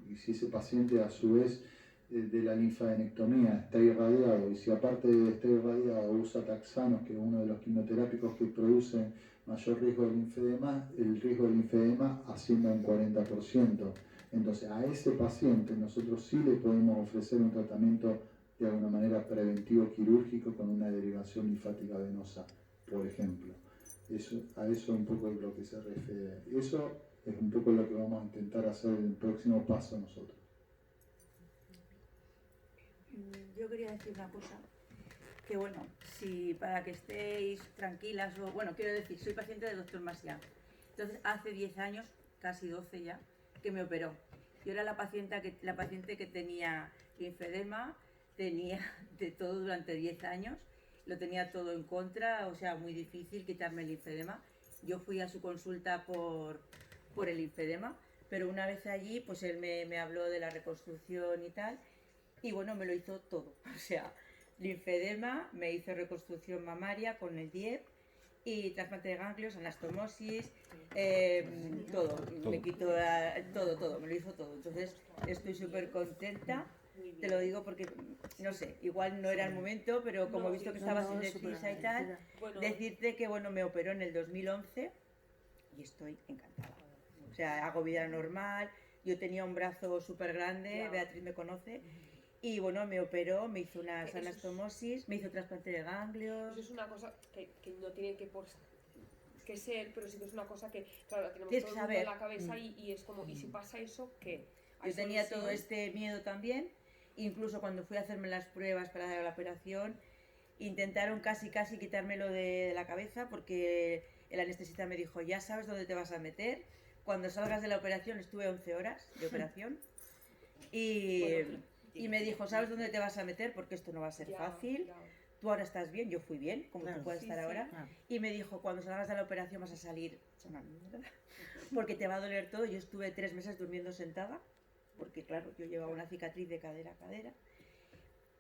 y si ese paciente a su vez de la linfadenectomía está irradiado, y si aparte de estar irradiado usa taxanos, que es uno de los quimioterápicos que produce mayor riesgo de linfedema, el riesgo de linfedema asciende a un 40%. Entonces a ese paciente nosotros sí le podemos ofrecer un tratamiento de alguna manera preventivo quirúrgico con una derivación linfática venosa, por ejemplo. A eso un poco es lo que se refiere. Eso es un poco lo que vamos a intentar hacer en el próximo paso nosotros. Yo quería decir una cosa, que bueno, si para que estéis tranquilas, o bueno, quiero decir, soy paciente del doctor Maciá. Entonces hace 10 años, casi 12 ya, que me operó. Yo era la paciente que tenía linfedema, tenía de todo durante 10 años, lo tenía todo en contra, o sea, muy difícil quitarme el linfedema. Yo fui a su consulta por el linfedema, pero una vez allí, pues él me habló de la reconstrucción y tal, y bueno, me lo hizo todo. O sea, linfedema, me hizo reconstrucción mamaria con el DIEP, y trasplante de ganglios, anastomosis, todo, me quitó todo, me lo hizo todo. Entonces estoy súper contenta, te lo digo porque, no sé, igual no era el momento, pero como he visto que estabas indecisa y tal, decirte que bueno, me operó en el 2011 y estoy encantada. O sea, hago vida normal, yo tenía un brazo súper grande, Beatriz me conoce, y bueno, me operó, me hizo unas anastomosis, me hizo trasplante de ganglios. Eso es una cosa que no tiene que ser, pero sí que es una cosa que, claro, tenemos Tienes todo que el mundo en saber. la cabeza y es como, ¿y si pasa eso, qué? Yo tenía todo este miedo también, incluso cuando fui a hacerme las pruebas para la operación, intentaron casi quitármelo de la cabeza porque el anestesista me dijo, ya sabes dónde te vas a meter. Cuando salgas de la operación, estuve 11 horas de operación y me dijo, ¿sabes dónde te vas a meter? Porque esto no va a ser fácil. Tú ahora estás bien, yo fui bien, como tú puedes estar ahora. Y me dijo, cuando salgas de la operación vas a salir una mierda, porque te va a doler todo. Yo estuve 3 meses durmiendo sentada, porque claro, yo llevaba una cicatriz de cadera a cadera.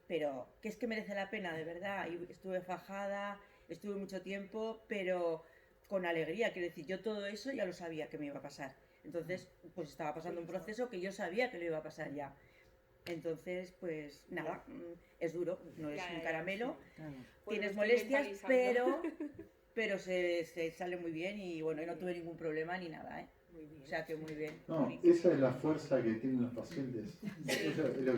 Pero que es que merece la pena, de verdad. Y estuve fajada, estuve mucho tiempo, pero con alegría. Quiero decir, yo todo eso ya lo sabía que me iba a pasar. Entonces, pues estaba pasando un proceso que yo sabía que lo iba a pasar ya. Entonces, pues nada, es duro, no es un caramelo, tienes molestias, pero se sale muy bien y bueno, y no tuve ningún problema ni nada, ¿eh? O sea que muy bien. No, esa es la fuerza que tienen los pacientes.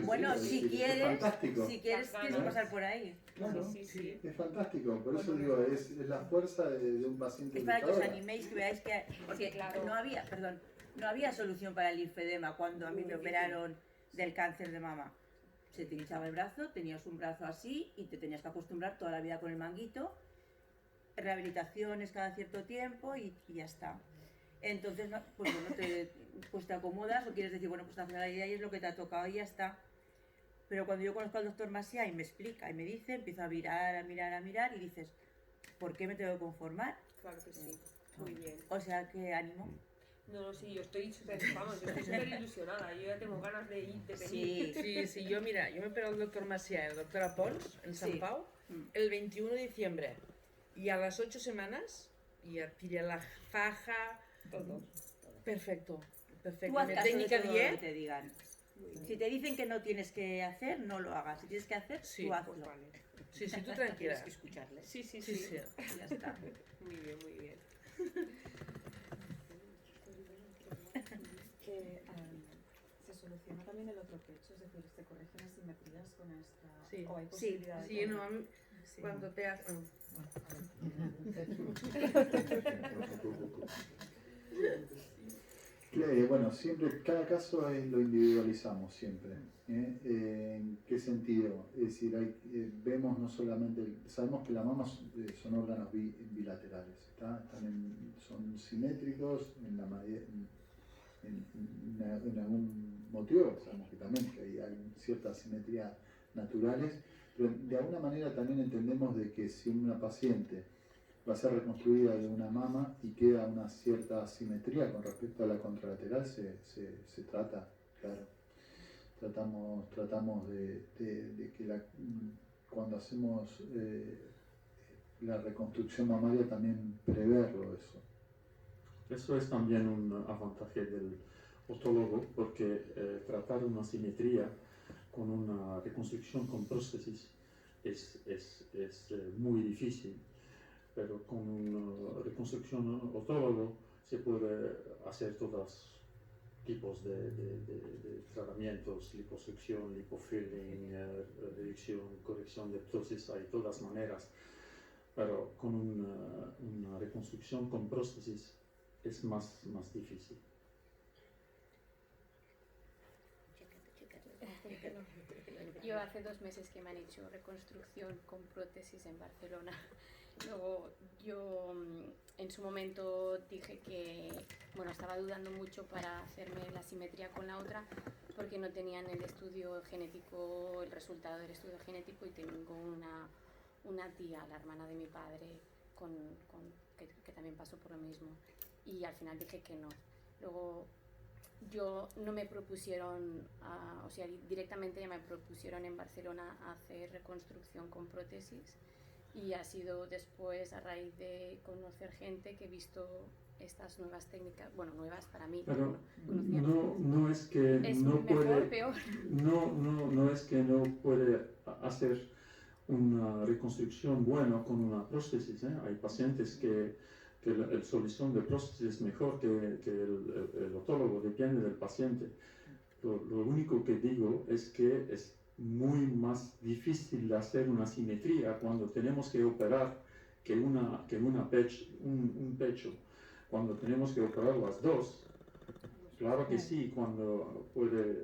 Bueno, si quieres, es fantástico. tienes que pasar por ahí. Claro, es fantástico, por eso digo, es la fuerza de un paciente. Es para que os animéis, que veáis que... Porque no había solución para el linfedema cuando a mí me operaron del cáncer de mama. Se te hinchaba el brazo, tenías un brazo así y te tenías que acostumbrar toda la vida con el manguito, rehabilitaciones cada cierto tiempo y ya está. Entonces, pues bueno, te acomodas o quieres decir, bueno, pues al final la idea es lo que te ha tocado y ya está. Pero cuando yo conozco al doctor Masia y me explica y me dice, empiezo a mirar y dices, ¿por qué me tengo que conformar? Claro que sí, muy bien. O sea, que ánimo. No, sí, yo estoy súper ilusionada, yo ya tengo ganas de ir, de Sí, venir. yo me he operado el doctor Macià y el doctor Pons en Sant Pau el 21 de diciembre y a las 8 semanas ya tiré la faja, todo. Perfecto. Tú haz caso técnica de todo 10. lo que te digan. Si te dicen que no tienes que hacer, no lo hagas. Si tienes que hacer, tú hazlo. Pues vale. Sí, tú tranquila. Tienes que escucharles. Sí. Ya está. Muy bien. Se soluciona también el otro pecho, es decir, se corrigen asimetrías con esta... Sí. ¿O hay posibilidad Sí, no, cuando te has... Bueno, siempre, cada caso lo individualizamos siempre. ¿En qué sentido? Es decir, vemos no solamente, sabemos que la mama son órganos bilaterales, son simétricos en algún motivo, sabemos que también que hay cierta simetría naturales, pero de alguna manera también entendemos de que si una paciente va a ser reconstruida de una mama y queda una cierta asimetría con respecto a la contralateral, se trata, claro. Tratamos de que cuando hacemos la reconstrucción mamaria también preverlo eso. Eso es también un avantaje del otólogo, porque tratar una simetría con una reconstrucción con prótesis es muy difícil. Pero con una reconstrucción otólogo se puede hacer todos tipos de tratamientos, liposucción, lipofilling, reducción, corrección de ptosis, hay todas maneras. Pero con una reconstrucción con prótesis es más difícil. Yo hace 2 meses que me han hecho reconstrucción con prótesis en Barcelona Luego yo en su momento dije que, bueno, estaba dudando mucho para hacerme la simetría con la otra porque no tenían el estudio genético, el resultado del estudio genético, y tengo una tía, la hermana de mi padre, que también pasó por lo mismo, y al final dije que no. Luego yo no me propusieron, o sea, directamente ya me propusieron en Barcelona hacer reconstrucción con prótesis, y ha sido después, a raíz de conocer gente, que he visto estas nuevas técnicas, bueno, nuevas para mí. Pero conocía. no es que ¿Es no mejor, puede, peor? no es que no puede hacer una reconstrucción buena con una prótesis, ¿eh? Hay pacientes que la solución de prótesis es mejor que el otólogo, depende del paciente. Lo único que digo es que es muy más difícil hacer una simetría cuando tenemos que operar un pecho. Cuando tenemos que operar las dos, claro que sí, cuando puede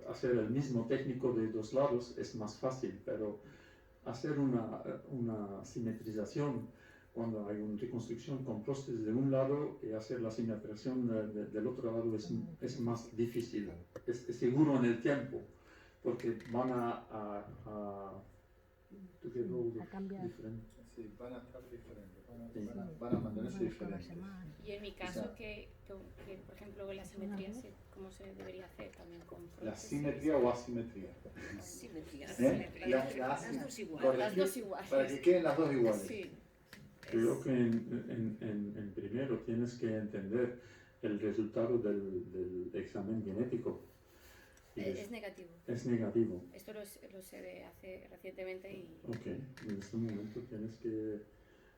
hacer el mismo técnico de dos lados es más fácil, pero hacer una simetrización cuando hay una reconstrucción con prótesis de un lado y hacer la simetrización del otro lado es más difícil. Es seguro en el tiempo, porque van a cambiar. Sí, van a estar diferentes, van a mantenerse diferentes. Y en mi caso, que por ejemplo, la simetría, ¿cómo se debería hacer también con prótesis? ¿La simetría o asimetría? Simetría. Las dos iguales. Para que queden las dos iguales. Sí. Creo que en primero tienes que entender el resultado del examen genético. Es negativo. Es negativo. Esto lo sé de hace recientemente y... Ok, en este momento tienes que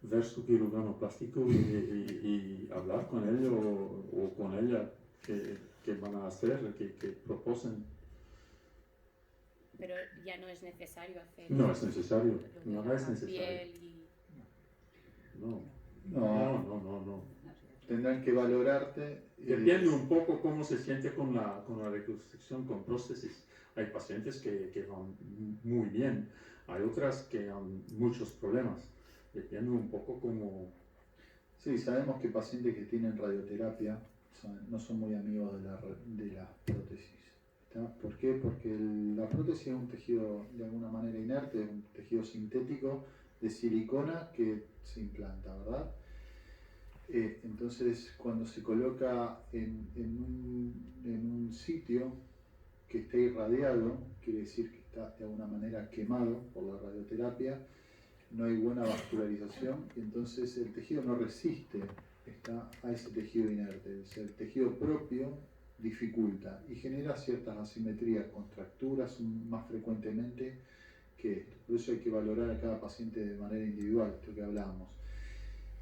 ver su cirujano plástico y hablar con él o con ella qué van a hacer, qué proponen. Pero ya no es necesario hacer... No es necesario, no es necesario. No. Tendrán que valorarte. Depende un poco cómo se siente con la reconstrucción con prótesis. Hay pacientes que van muy bien, hay otras que han muchos problemas. Depende un poco cómo... Sí, sabemos que pacientes que tienen radioterapia no son muy amigos de la prótesis. ¿Está? ¿Por qué? Porque la prótesis es un tejido de alguna manera inerte, es un tejido sintético de silicona que se implanta, ¿verdad? Entonces, cuando se coloca en un sitio que esté irradiado, quiere decir que está de alguna manera quemado por la radioterapia, no hay buena vascularización y entonces el tejido no resiste a ese tejido inerte. O sea, el tejido propio dificulta y genera ciertas asimetrías, contracturas más frecuentemente que esto. Por eso hay que valorar a cada paciente de manera individual, esto que hablábamos.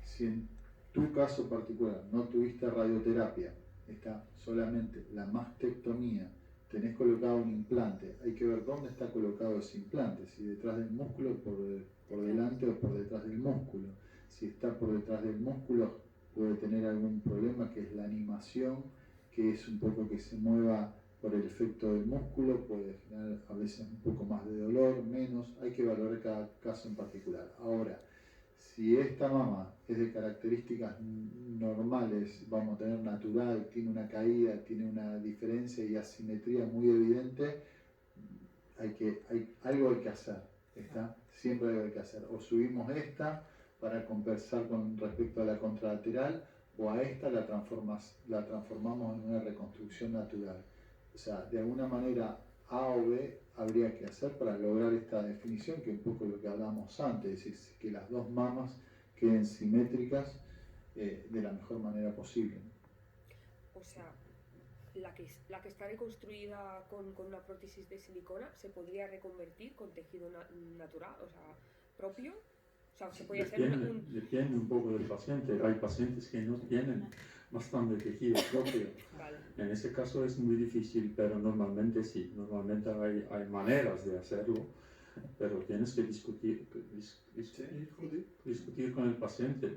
Si en tu caso particular no tuviste radioterapia, está solamente la mastectomía, tenés colocado un implante, hay que ver dónde está colocado ese implante, si detrás del músculo, por delante o por detrás del músculo. Si está por detrás del músculo puede tener algún problema, que es la animación, que es un poco que se mueva por el efecto del músculo, puede generar a veces un poco más de dolor, menos, hay que valorar cada caso en particular. Ahora, si esta mama es de características normales, vamos a tener natural, tiene una caída, tiene una diferencia y asimetría muy evidente, algo hay que hacer, ¿está? Siempre algo hay que hacer. O subimos esta para compensar con respecto a la contralateral, o a esta la transformamos en una reconstrucción natural. O sea, de alguna manera A o B habría que hacer para lograr esta definición, que es un poco lo que hablábamos antes, es decir, que las dos mamas queden simétricas de la mejor manera posible. O sea, la que está reconstruida con una prótesis de silicona se podría reconvertir con tejido natural, o sea, propio. O sea, se podría hacer Depende un poco del paciente. Hay pacientes que no tienen bastante tejido propio. Vale. En ese caso es muy difícil, pero normalmente sí. Normalmente hay maneras de hacerlo, pero tienes que discutir con el paciente,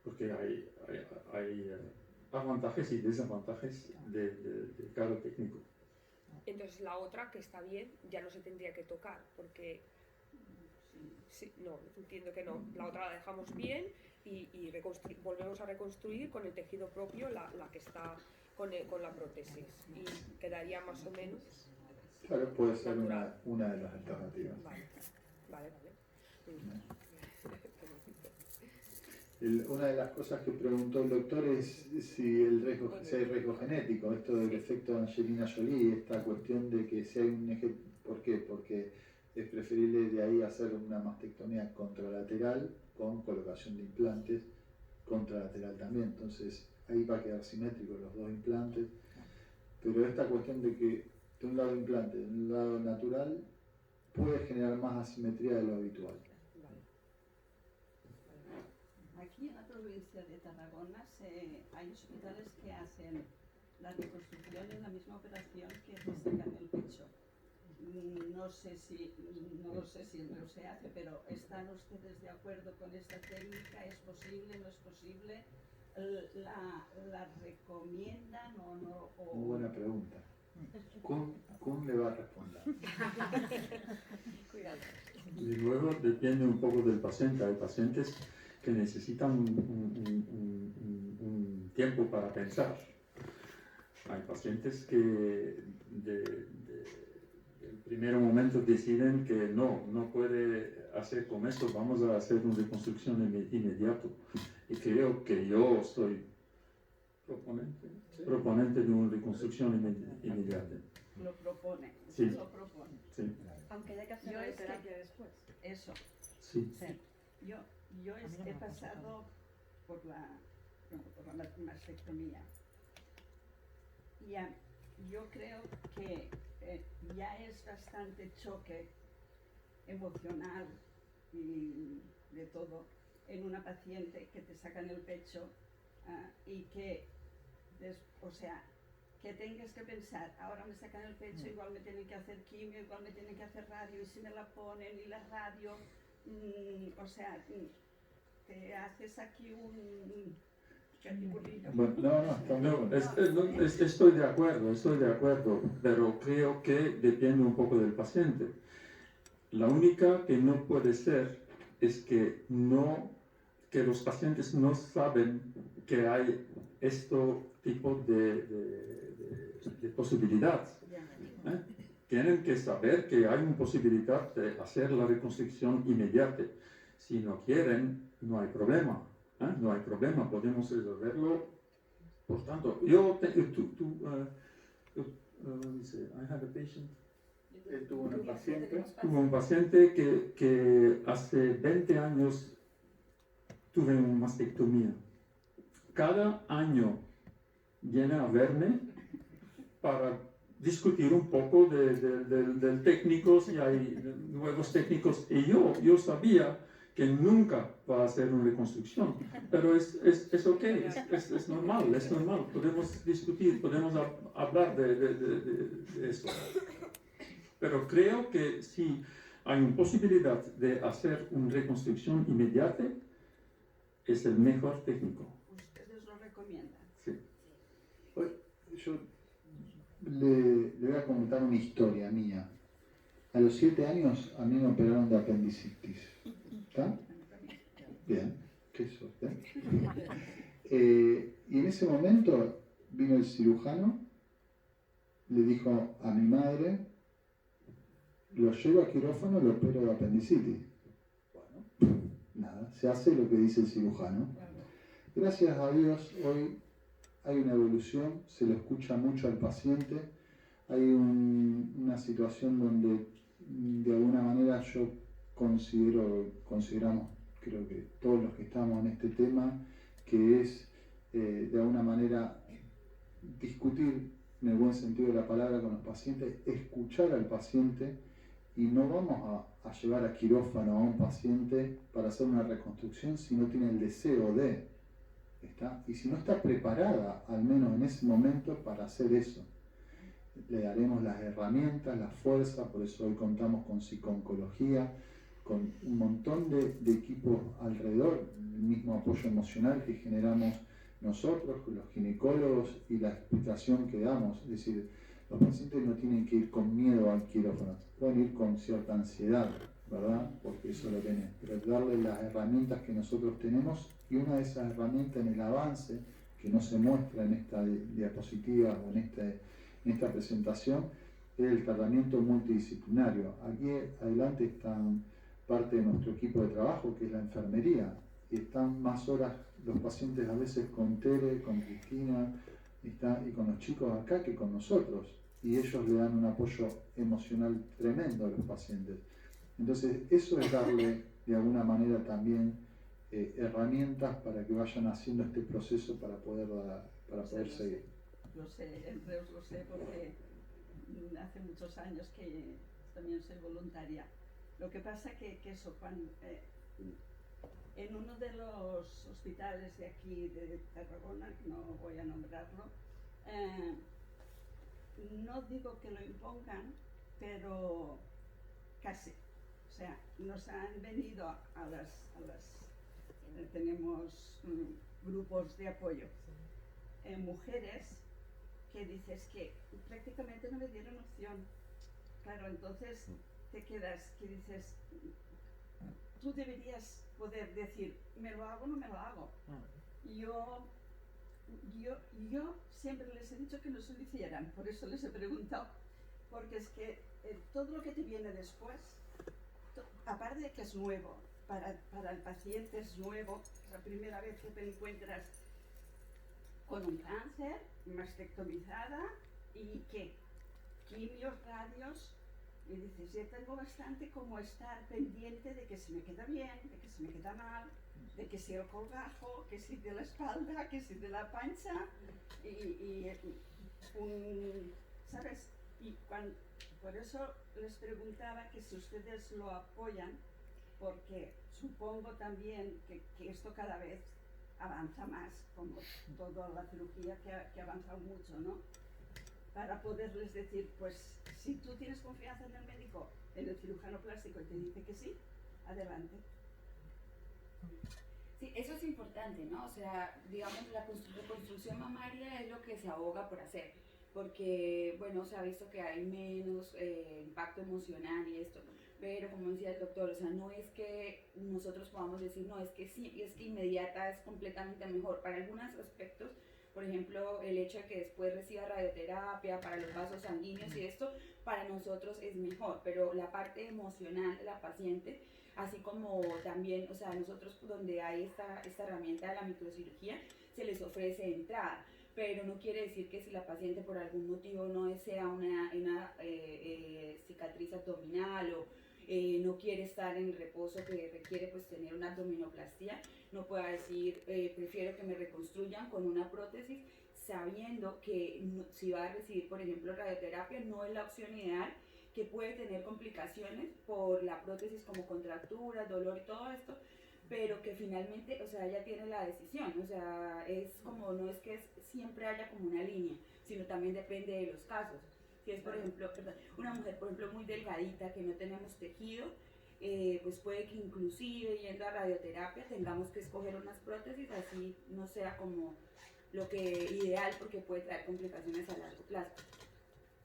porque hay avantajes y desventajes de cada técnico. Entonces la otra, que está bien, ya no se tendría que tocar, porque Sí, no, entiendo que no. La otra la dejamos bien y volvemos a reconstruir con el tejido propio la que está con la prótesis. Y quedaría más o menos. Claro, puede ser natural. una de las alternativas. Vale. Una de las cosas que preguntó el doctor es si hay riesgo genético, esto del efecto Angelina Jolie, esta cuestión de que si hay un eje, ¿por qué? Porque es preferible de ahí hacer una mastectomía contralateral con colocación de implantes contralateral también, entonces ahí va a quedar simétrico los dos implantes, pero esta cuestión de que de un lado implante, de un lado natural, puede generar más asimetría de lo habitual. Aquí en la provincia de Tarragona hay hospitales que hacen la reconstrucción en la misma operación que te sacan el pecho. No lo sé si no se hace, pero ¿están ustedes de acuerdo con esta técnica? ¿Es posible? ¿No es posible? ¿La recomiendan o no? Muy buena pregunta. Kun le va a responder. Cuidado. Y luego depende un poco del paciente. Hay pacientes que necesitan un tiempo para pensar. Hay pacientes que del primer momento deciden que no puede hacer con esto, vamos a hacer una reconstrucción inmediata. Y creo que yo soy proponente de una reconstrucción inmediata. Lo propone. Sí. Lo propone. Sí. Aunque haya que hacer la terapia después. Eso. Sí. Yo he pasado por la mastectomía. Yo creo que ya es bastante choque emocional y de todo en una paciente que te sacan el pecho y que tengas que pensar, ahora me sacan el pecho, igual me tienen que hacer quimio, igual me tienen que hacer radio, y si me la ponen y la radio, te haces aquí un catiburrillo. Bueno, estoy de acuerdo, pero creo que depende un poco del paciente. La única que no puede ser es que los pacientes no saben que hay este tipo de posibilidad. Tienen que saber que hay una posibilidad de hacer la reconstrucción inmediata. Si no quieren, no hay problema. No hay problema, podemos resolverlo. Por tanto, I have a patient. Tuvo un paciente que hace 20 años tuve una mastectomía. Cada año viene a verme para discutir un poco de técnicos, y hay nuevos técnicos, y yo sabía que nunca va a hacer una reconstrucción, pero es ok, es normal, podemos discutir, podemos hablar de eso. Pero creo que si hay una posibilidad de hacer una reconstrucción inmediata, es el mejor técnico. ¿Ustedes lo recomiendan? Sí. Yo le voy a contar una historia mía. A los 7 años a mí me operaron de apendicitis. ¿Está? Bien, qué suerte. Y en ese momento vino el cirujano, le dijo a mi madre, lo llevo a quirófano, lo opero de apendicitis. Bueno, nada, se hace lo que dice el cirujano. Gracias a Dios hoy hay una evolución, se lo escucha mucho al paciente, hay una situación donde de alguna manera yo consideramos, creo que todos los que estamos en este tema, que es de alguna manera discutir en el buen sentido de la palabra con los pacientes, escuchar al paciente, y no vamos a llevar a quirófano a un paciente para hacer una reconstrucción si no tiene el deseo de, y si no está preparada, al menos en ese momento, para hacer eso. Le daremos las herramientas, la fuerza, por eso hoy contamos con psico-oncología, con un montón de equipos alrededor, el mismo apoyo emocional que generamos nosotros, los ginecólogos, y la explicación que damos. Es decir, los pacientes no tienen que ir con miedo al quirófano, pueden ir con cierta ansiedad, ¿verdad? Porque eso lo tenés, pero darle las herramientas que nosotros tenemos, y una de esas herramientas en el avance, que no se muestra en esta diapositiva o en esta presentación, es el tratamiento multidisciplinario. Aquí adelante están parte de nuestro equipo de trabajo, que es la enfermería, y están más horas los pacientes a veces con Tere, con Cristina y con los chicos acá que con nosotros, y ellos le dan un apoyo emocional tremendo a los pacientes. Entonces eso es darle de alguna manera también herramientas para que vayan haciendo este proceso para poder seguir. Lo sé, en Reus lo sé porque hace muchos años que también soy voluntaria. Lo que pasa que eso, cuando, en uno de los hospitales de aquí de Tarragona, no voy a nombrarlo, no digo que lo impongan, pero casi. O sea, nos han venido a las tenemos grupos de apoyo, mujeres que dices que prácticamente no me dieron opción. Claro, entonces te quedas que dices, tú deberías poder decir, ¿me lo hago o no me lo hago? Yo siempre les he dicho que no se lo hicieran, por eso les he preguntado, porque es que todo lo que te viene después, aparte de que es nuevo, para el paciente es nuevo, es la primera vez que te encuentras con un cáncer, mastectomizada y que quimios, radios, y dices, ya tengo bastante como estar pendiente de que se me queda bien, de que se me queda mal, de que si el colgajo, que si de la espalda, que si de la pancha, ¿sabes? Y por eso les preguntaba que si ustedes lo apoyan, porque supongo también que esto cada vez avanza más, como toda la cirugía que ha avanzado mucho, ¿no? Para poderles decir, pues, si tú tienes confianza en el médico, en el cirujano plástico, y te dice que sí, adelante. Sí, eso es importante, ¿no? O sea, digamos, la reconstrucción mamaria es lo que se aboga por hacer, porque, bueno, se ha visto que hay menos impacto emocional y esto, pero como decía el doctor, o sea, no es que nosotros podamos decir, no, es que sí, es que inmediata es completamente mejor. Para algunos aspectos, por ejemplo, el hecho de que después reciba radioterapia para los vasos sanguíneos y esto, para nosotros es mejor, pero la parte emocional de la paciente, así como también, o sea, nosotros donde hay esta herramienta de la microcirugía, se les ofrece entrada, pero no quiere decir que si la paciente por algún motivo no desea una cicatriz abdominal o no quiere estar en reposo, que requiere pues tener una abdominoplastía, no pueda decir prefiero que me reconstruyan con una prótesis, sabiendo que si va a recibir por ejemplo radioterapia no es la opción ideal, que puede tener complicaciones por la prótesis como contracturas, dolor y todo esto, pero que finalmente, o sea, ella tiene la decisión, o sea, es como, no es que siempre haya como una línea, sino también depende de los casos. Si es, por ejemplo, una mujer, por ejemplo, muy delgadita, que no tenemos tejido, pues puede que inclusive yendo a radioterapia tengamos que escoger unas prótesis, así no sea como lo que ideal, porque puede traer complicaciones a largo plazo.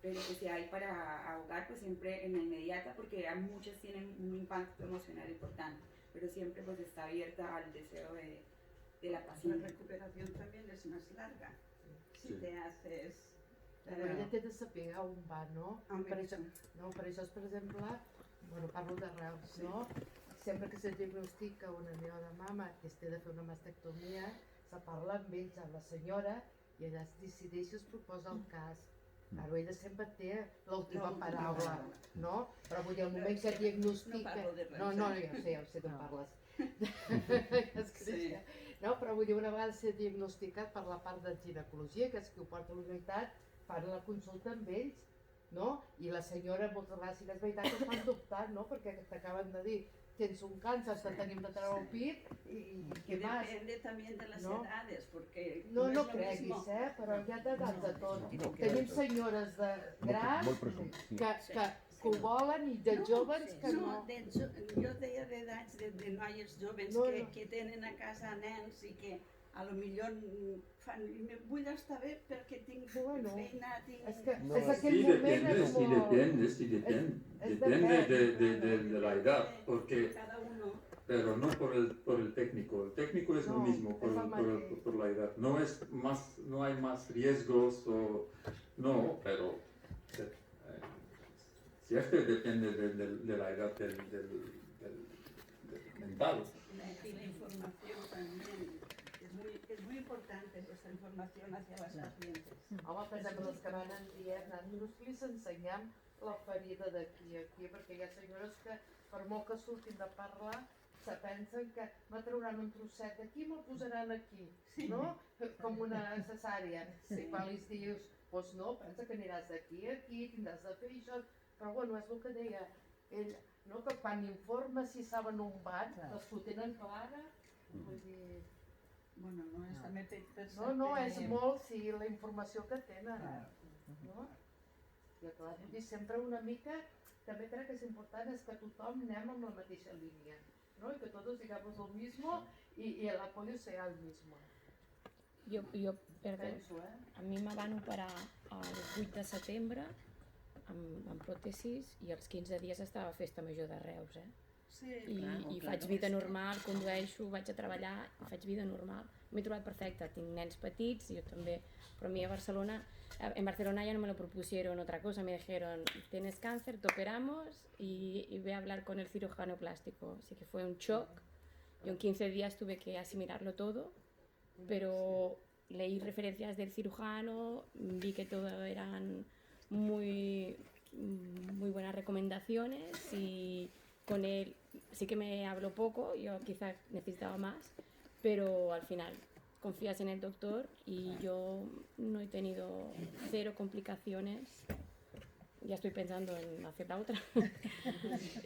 Pero que si hay para ahogar, pues siempre en la inmediata, porque muchas tienen un impacto emocional importante, pero siempre pues está abierta al deseo de la paciente. La recuperación también es más larga, si te haces... Però ella té de saber on va, no? Per això, per exemple, bueno, parlo de Reus, no? Sempre que se diagnostica una neo de mama que es té de fer una mastectomia, se parla amb ells, amb la senyora, i ella es decideix i es proposa el cas. Claro, ella sempre té l'última paraula, no? Però vull dir, el moment que diagnostica... No parlo de res. No, ja ho sé d'on parles. No, però vull dir, una vegada ser diagnosticat per la part de ginecologia, que és qui ho porta a la unitat, fan la consulta amb ells, no? I la senyora moltes vegades, si és veritat, es fan dubtar, no? Perquè t'acaben de dir, tens un càncer, tenim de treure el pit, i què més? Depende también de las edades, porque... No creguis, però hi ha d'edats de tot. Tenim senyores de grans que ho volen i de joves que no. Jo deia d'edats de noies joves que tenen a casa nens i que a lo millor fan, vull estar bé perquè tinc feina, tinc... És aquell moment... Sí, depende. depende de la edad, porque, pero no por el técnico. El técnico es lo mismo por la edad. No hay más riesgos no, pero siempre depende de la edad del mental. Y la información también. Es muy importante esta información hacia les pacientes. Home, per exemple, els que van dient, nosaltres li ensenyem la ferida d'aquí a aquí, perquè hi ha senyores que, per molt que surtin de parlar, se pensen que me trauran un trosset d'aquí i me'l posaran aquí, no? Com una cesària. I quan li dius, doncs no, pensa que aniràs d'aquí a aquí, tindràs de fer això, però bueno, és el que deia ell, no? Que quan informa si saben on van, les ho tenen clara, vull dir... Bueno, no és també per No, és molt, sí, la informació que tenen. No? I clar, vull dir, sempre una mica, també crec que és important és que tothom anem amb la mateixa línia, ¿no? Y que todos digamos lo mismo y el apoyo sea el mismo. Penso, a mi me van operar el 8 de setembre amb pròtesis i als 15 dies estava a Festa Major de Reus, Sí, I faig vida normal, condueixo, vaig a treballar, faig vida normal. M'he trobat perfecta, tinc nens petits, jo també, però a mi a Barcelona, en Barcelona ya no me lo propusieron otra cosa, me dijeron, tienes cáncer, te operamos y ve a hablar con el cirujano plástico. Así que fue un shock, yo en 15 días tuve que asimilarlo todo, pero leí referencias del cirujano, vi que todo eran muy buenas recomendaciones y con él sí que me habló poco, yo quizás necesitaba más, pero al final confías en el doctor y yo no he tenido 0 complicaciones, ya estoy pensando en hacer la otra.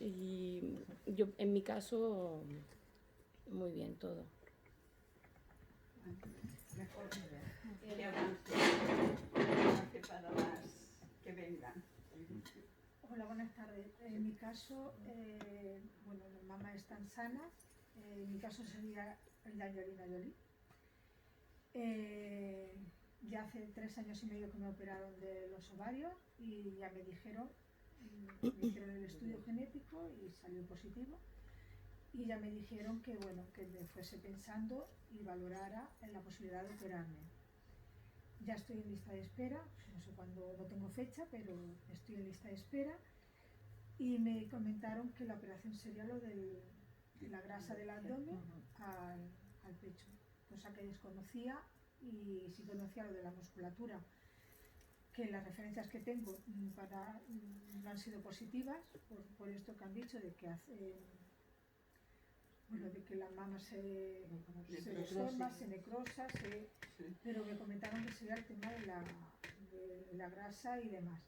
Y yo en mi caso, muy bien todo. Mejor para las que vengan. Hola, buenas tardes. En mi caso, bueno, mi mamá es tan sana. En mi caso sería el de Angelina Jolie. Ya hace 3 años y medio que me operaron de los ovarios y ya me dijeron, me hicieron el estudio genético y salió positivo. Y ya me dijeron que, bueno, que me fuese pensando y valorara en la posibilidad de operarme. Ya estoy en lista de espera, no sé cuándo, no tengo fecha, pero estoy en lista de espera y me comentaron que la operación sería lo de la grasa del abdomen al pecho, cosa que desconocía y sí conocía lo de la musculatura, que las referencias que tengo no han sido positivas por esto que han dicho de que de que la mama se deforma, se necrosa, pero me comentaron que sería el tema de la grasa y demás.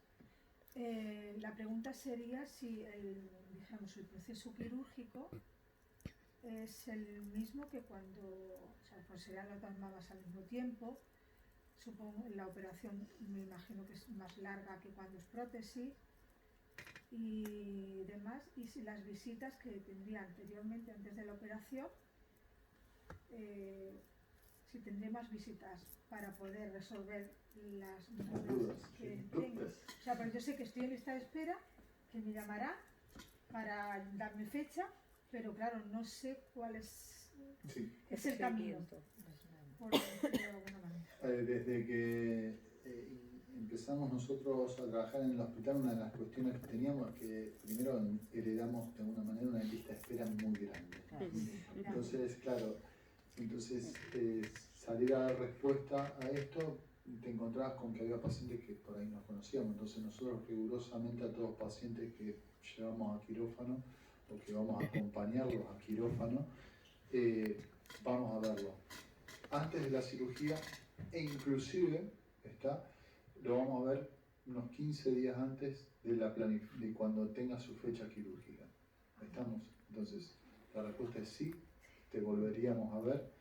La pregunta sería si el proceso quirúrgico es el mismo que cuando, o sea, pues serían las 2 mamas al mismo tiempo. Supongo la operación me imagino que es más larga que cuando es prótesis y demás, y si las visitas que tendría anteriormente antes de la operación, si tendré más visitas para poder resolver las dudas que tengo. O sea, pero yo sé que estoy en lista de espera, que me llamará para darme fecha, pero claro, no sé cuál es el camino. Por decirlo de alguna manera. Desde que empezamos nosotros a trabajar en el hospital, una de las cuestiones que teníamos es que primero heredamos de alguna manera una lista de espera muy grande. Entonces, claro, salir a dar respuesta a esto, te encontrabas con que había pacientes que por ahí nos conocíamos. Entonces nosotros rigurosamente a todos los pacientes que llevamos a quirófano o que vamos a acompañarlos a quirófano, vamos a verlo antes de la cirugía e inclusive lo vamos a ver unos 15 días antes de cuando tenga su fecha quirúrgica. ¿Estamos? Entonces, la respuesta es sí, te volveríamos a ver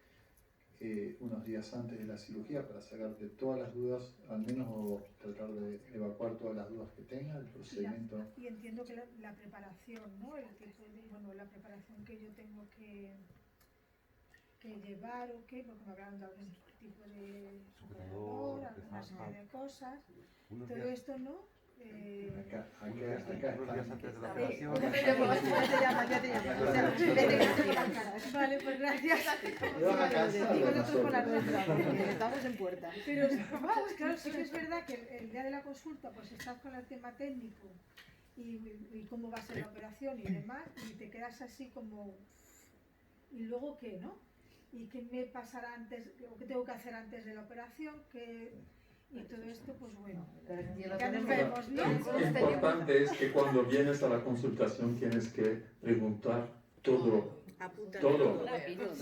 unos días antes de la cirugía para sacarte todas las dudas, al menos o tratar de evacuar todas las dudas que tengas, el procedimiento. Y entiendo que la preparación, ¿no? La preparación que yo tengo que llevar o qué, porque me hablaron de algún tipo de sujetador, alguna serie de cosas. Todo esto, ¿no? acá. Unos días antes de la Sí, operación. ya te llaman. Vale, pues gracias. Y vosotros por la nuestra, porque estamos en puerta. Pero pues claro, sí que es verdad que el día de la consulta pues estás con el tema técnico y cómo va a ser la operación y demás, y te quedas así como... ¿Y luego qué, no? ¿Y qué me pasará antes, o qué tengo que hacer antes de la operación? Y todo esto, pues bueno, ya nos vemos, ¿no? Lo importante es que cuando vienes a la consultación tienes que preguntar todo. Todo.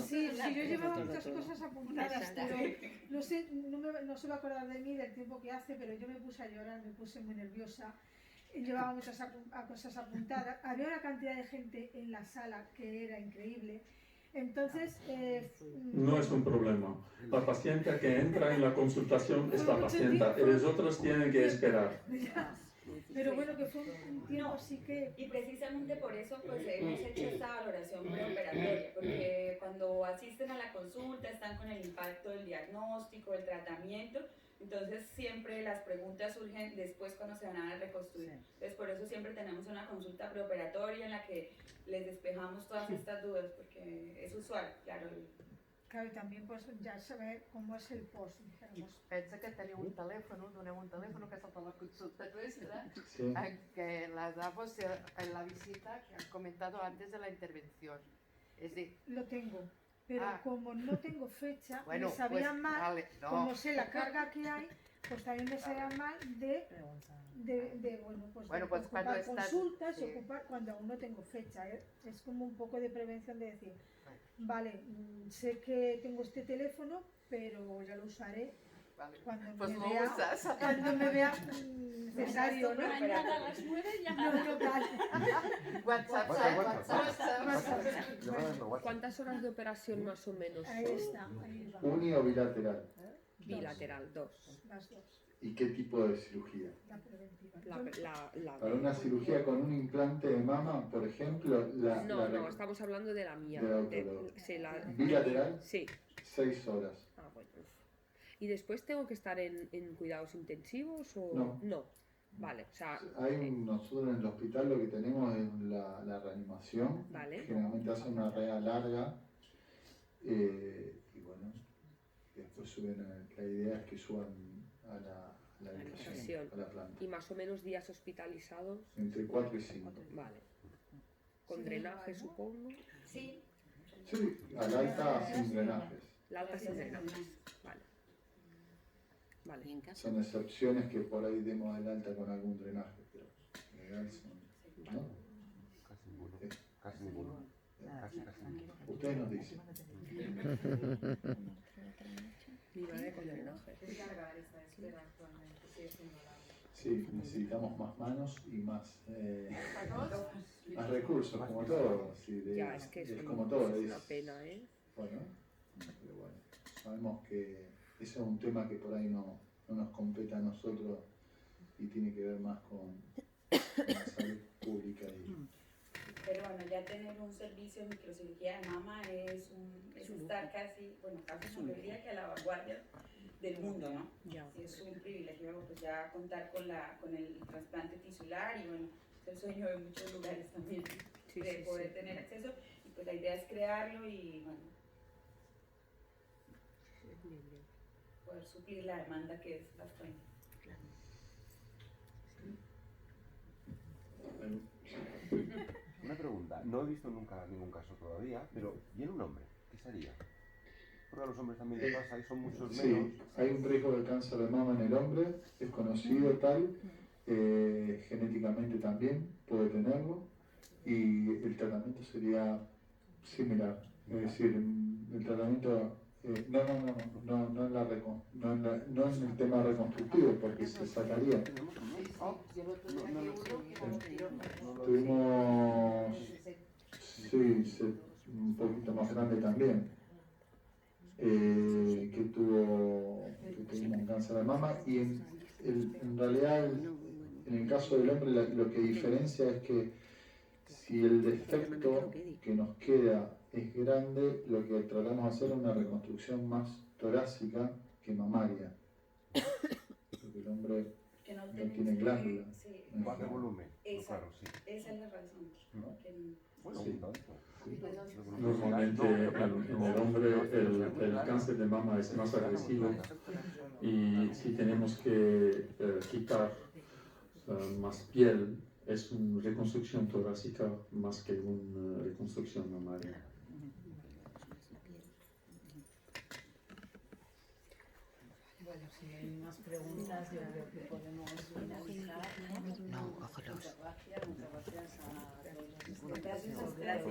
Sí, yo llevaba muchas cosas apuntadas, pero no sé, no se va a acordar de mí, del tiempo que hace, pero yo me puse a llorar, me puse muy nerviosa. Llevaba muchas cosas apuntadas. Había una cantidad de gente en la sala que era increíble. Entonces... No es un problema. La paciente que entra en la consultación es la paciente y los otros tienen que esperar. Pero bueno, que fue un tiempo así que... Y precisamente por eso pues hemos hecho esta valoración preoperatoria, porque cuando asisten a la consulta están con el impacto del diagnóstico, el tratamiento, entonces siempre las preguntas surgen después cuando se van a reconstruir. Entonces por eso siempre tenemos una consulta preoperatoria en la que les despejamos todas estas dudas, porque es usual, claro. Claro, i també pues, ja saber com és el post, dijéramos. Pensa que teniu un telèfon, doneu un telèfon que és el de la consulta nuestra, Sí. que la damos en la visita que han comentado antes de la intervención. Es decir, Lo tengo, pero como no tengo fecha, bueno, me sabía pues, mal, vale, no. como sé la carga que hay, pues también me sabía mal de Bueno, pues ocupar cuando estás- consultas sí. y ocupar cuando aún no tengo fecha. Es como un poco de prevención de decir, vale, sé que tengo este teléfono, pero ya lo usaré cuando, pues me lo vea, usas. cuando me vea necesario, ¿no? Mañana a las 9 ya. No, vale. WhatsApp, ¿Cuántas horas de operación más o menos? Ahí está, ahí va. Uni o bilateral. Bilateral, 2. Las dos, ¿Y qué tipo de cirugía? la preventiva. Para una cirugía con un implante de mama, por ejemplo, No, estamos hablando de la mía. de la autolog. Sí, Bilateral, Sí. 6 horas. Ah, bueno. ¿Y después tengo que estar en cuidados intensivos o No. Vale, o sea, Nosotros en el hospital lo que tenemos es la reanimación. Vale. Generalmente hace una rea larga y bueno, después suben, la idea es que suban a la habitación, a la planta. y más o menos días hospitalizados. Entre 4 y 5. Vale. Con drenaje, supongo. Sí. Sí, al alta sin drenajes. La alta sin drenajes. Vale. Vale. Son excepciones que por ahí demos el alta con algún drenaje, pero en general son, ¿no? Casi ninguno. Sí. Casi ninguno. Casi ninguno. Ustedes nos dicen. Mi madre con drenaje. Es larga esta espera actualmente, sigue siendo larga. Sí, necesitamos más manos y más recursos, como todo. Sí, Ya, es que es como todo. es una pena, ¿eh? Bueno, pero bueno, sabemos que ese es un tema que por ahí no nos compete a nosotros y tiene que ver más con la salud pública. Pero bueno, ya tener un servicio de microcirugía de mama es estar casi, yo diría que a la vanguardia del mundo, ¿no? Ya. Es un privilegio pues ya contar con el trasplante tisular y bueno, es el sueño de muchos lugares también de poder tener acceso y pues la idea es crearlo y bueno, poder suplir la demanda que es bastante. Una pregunta, no he visto nunca ningún caso todavía, pero ¿y en un hombre? ¿Qué sería? Porque a los hombres también les pasa y son muchos menos. Sí, hay un riesgo de cáncer de mama en el hombre, es conocido tal, genéticamente también puede tenerlo y el tratamiento sería similar, es decir, el tratamiento no en el tema reconstructivo porque se sacaría. Tuvimos, un poquito más grande también, que tuvimos un cáncer de mama y en realidad en el caso del hombre lo que diferencia es que si el defecto que nos queda es grande, lo que tratamos de hacer es una reconstrucción más torácica que mamaria, porque el hombre no tiene glándula. Sí, Más de volumen. Exacto. Claro, sí. Esa es la razón. Bueno, Sí. un tanto. Normalmente en el hombre el cáncer de mama es más agresivo y si tenemos que quitar más piel, es una reconstrucción torácica más que una reconstrucción mamaria. Bueno, si hay más preguntas, yo creo que podemos finalizar. Muchas gracias a todos los asistentes. Gracias a ustedes.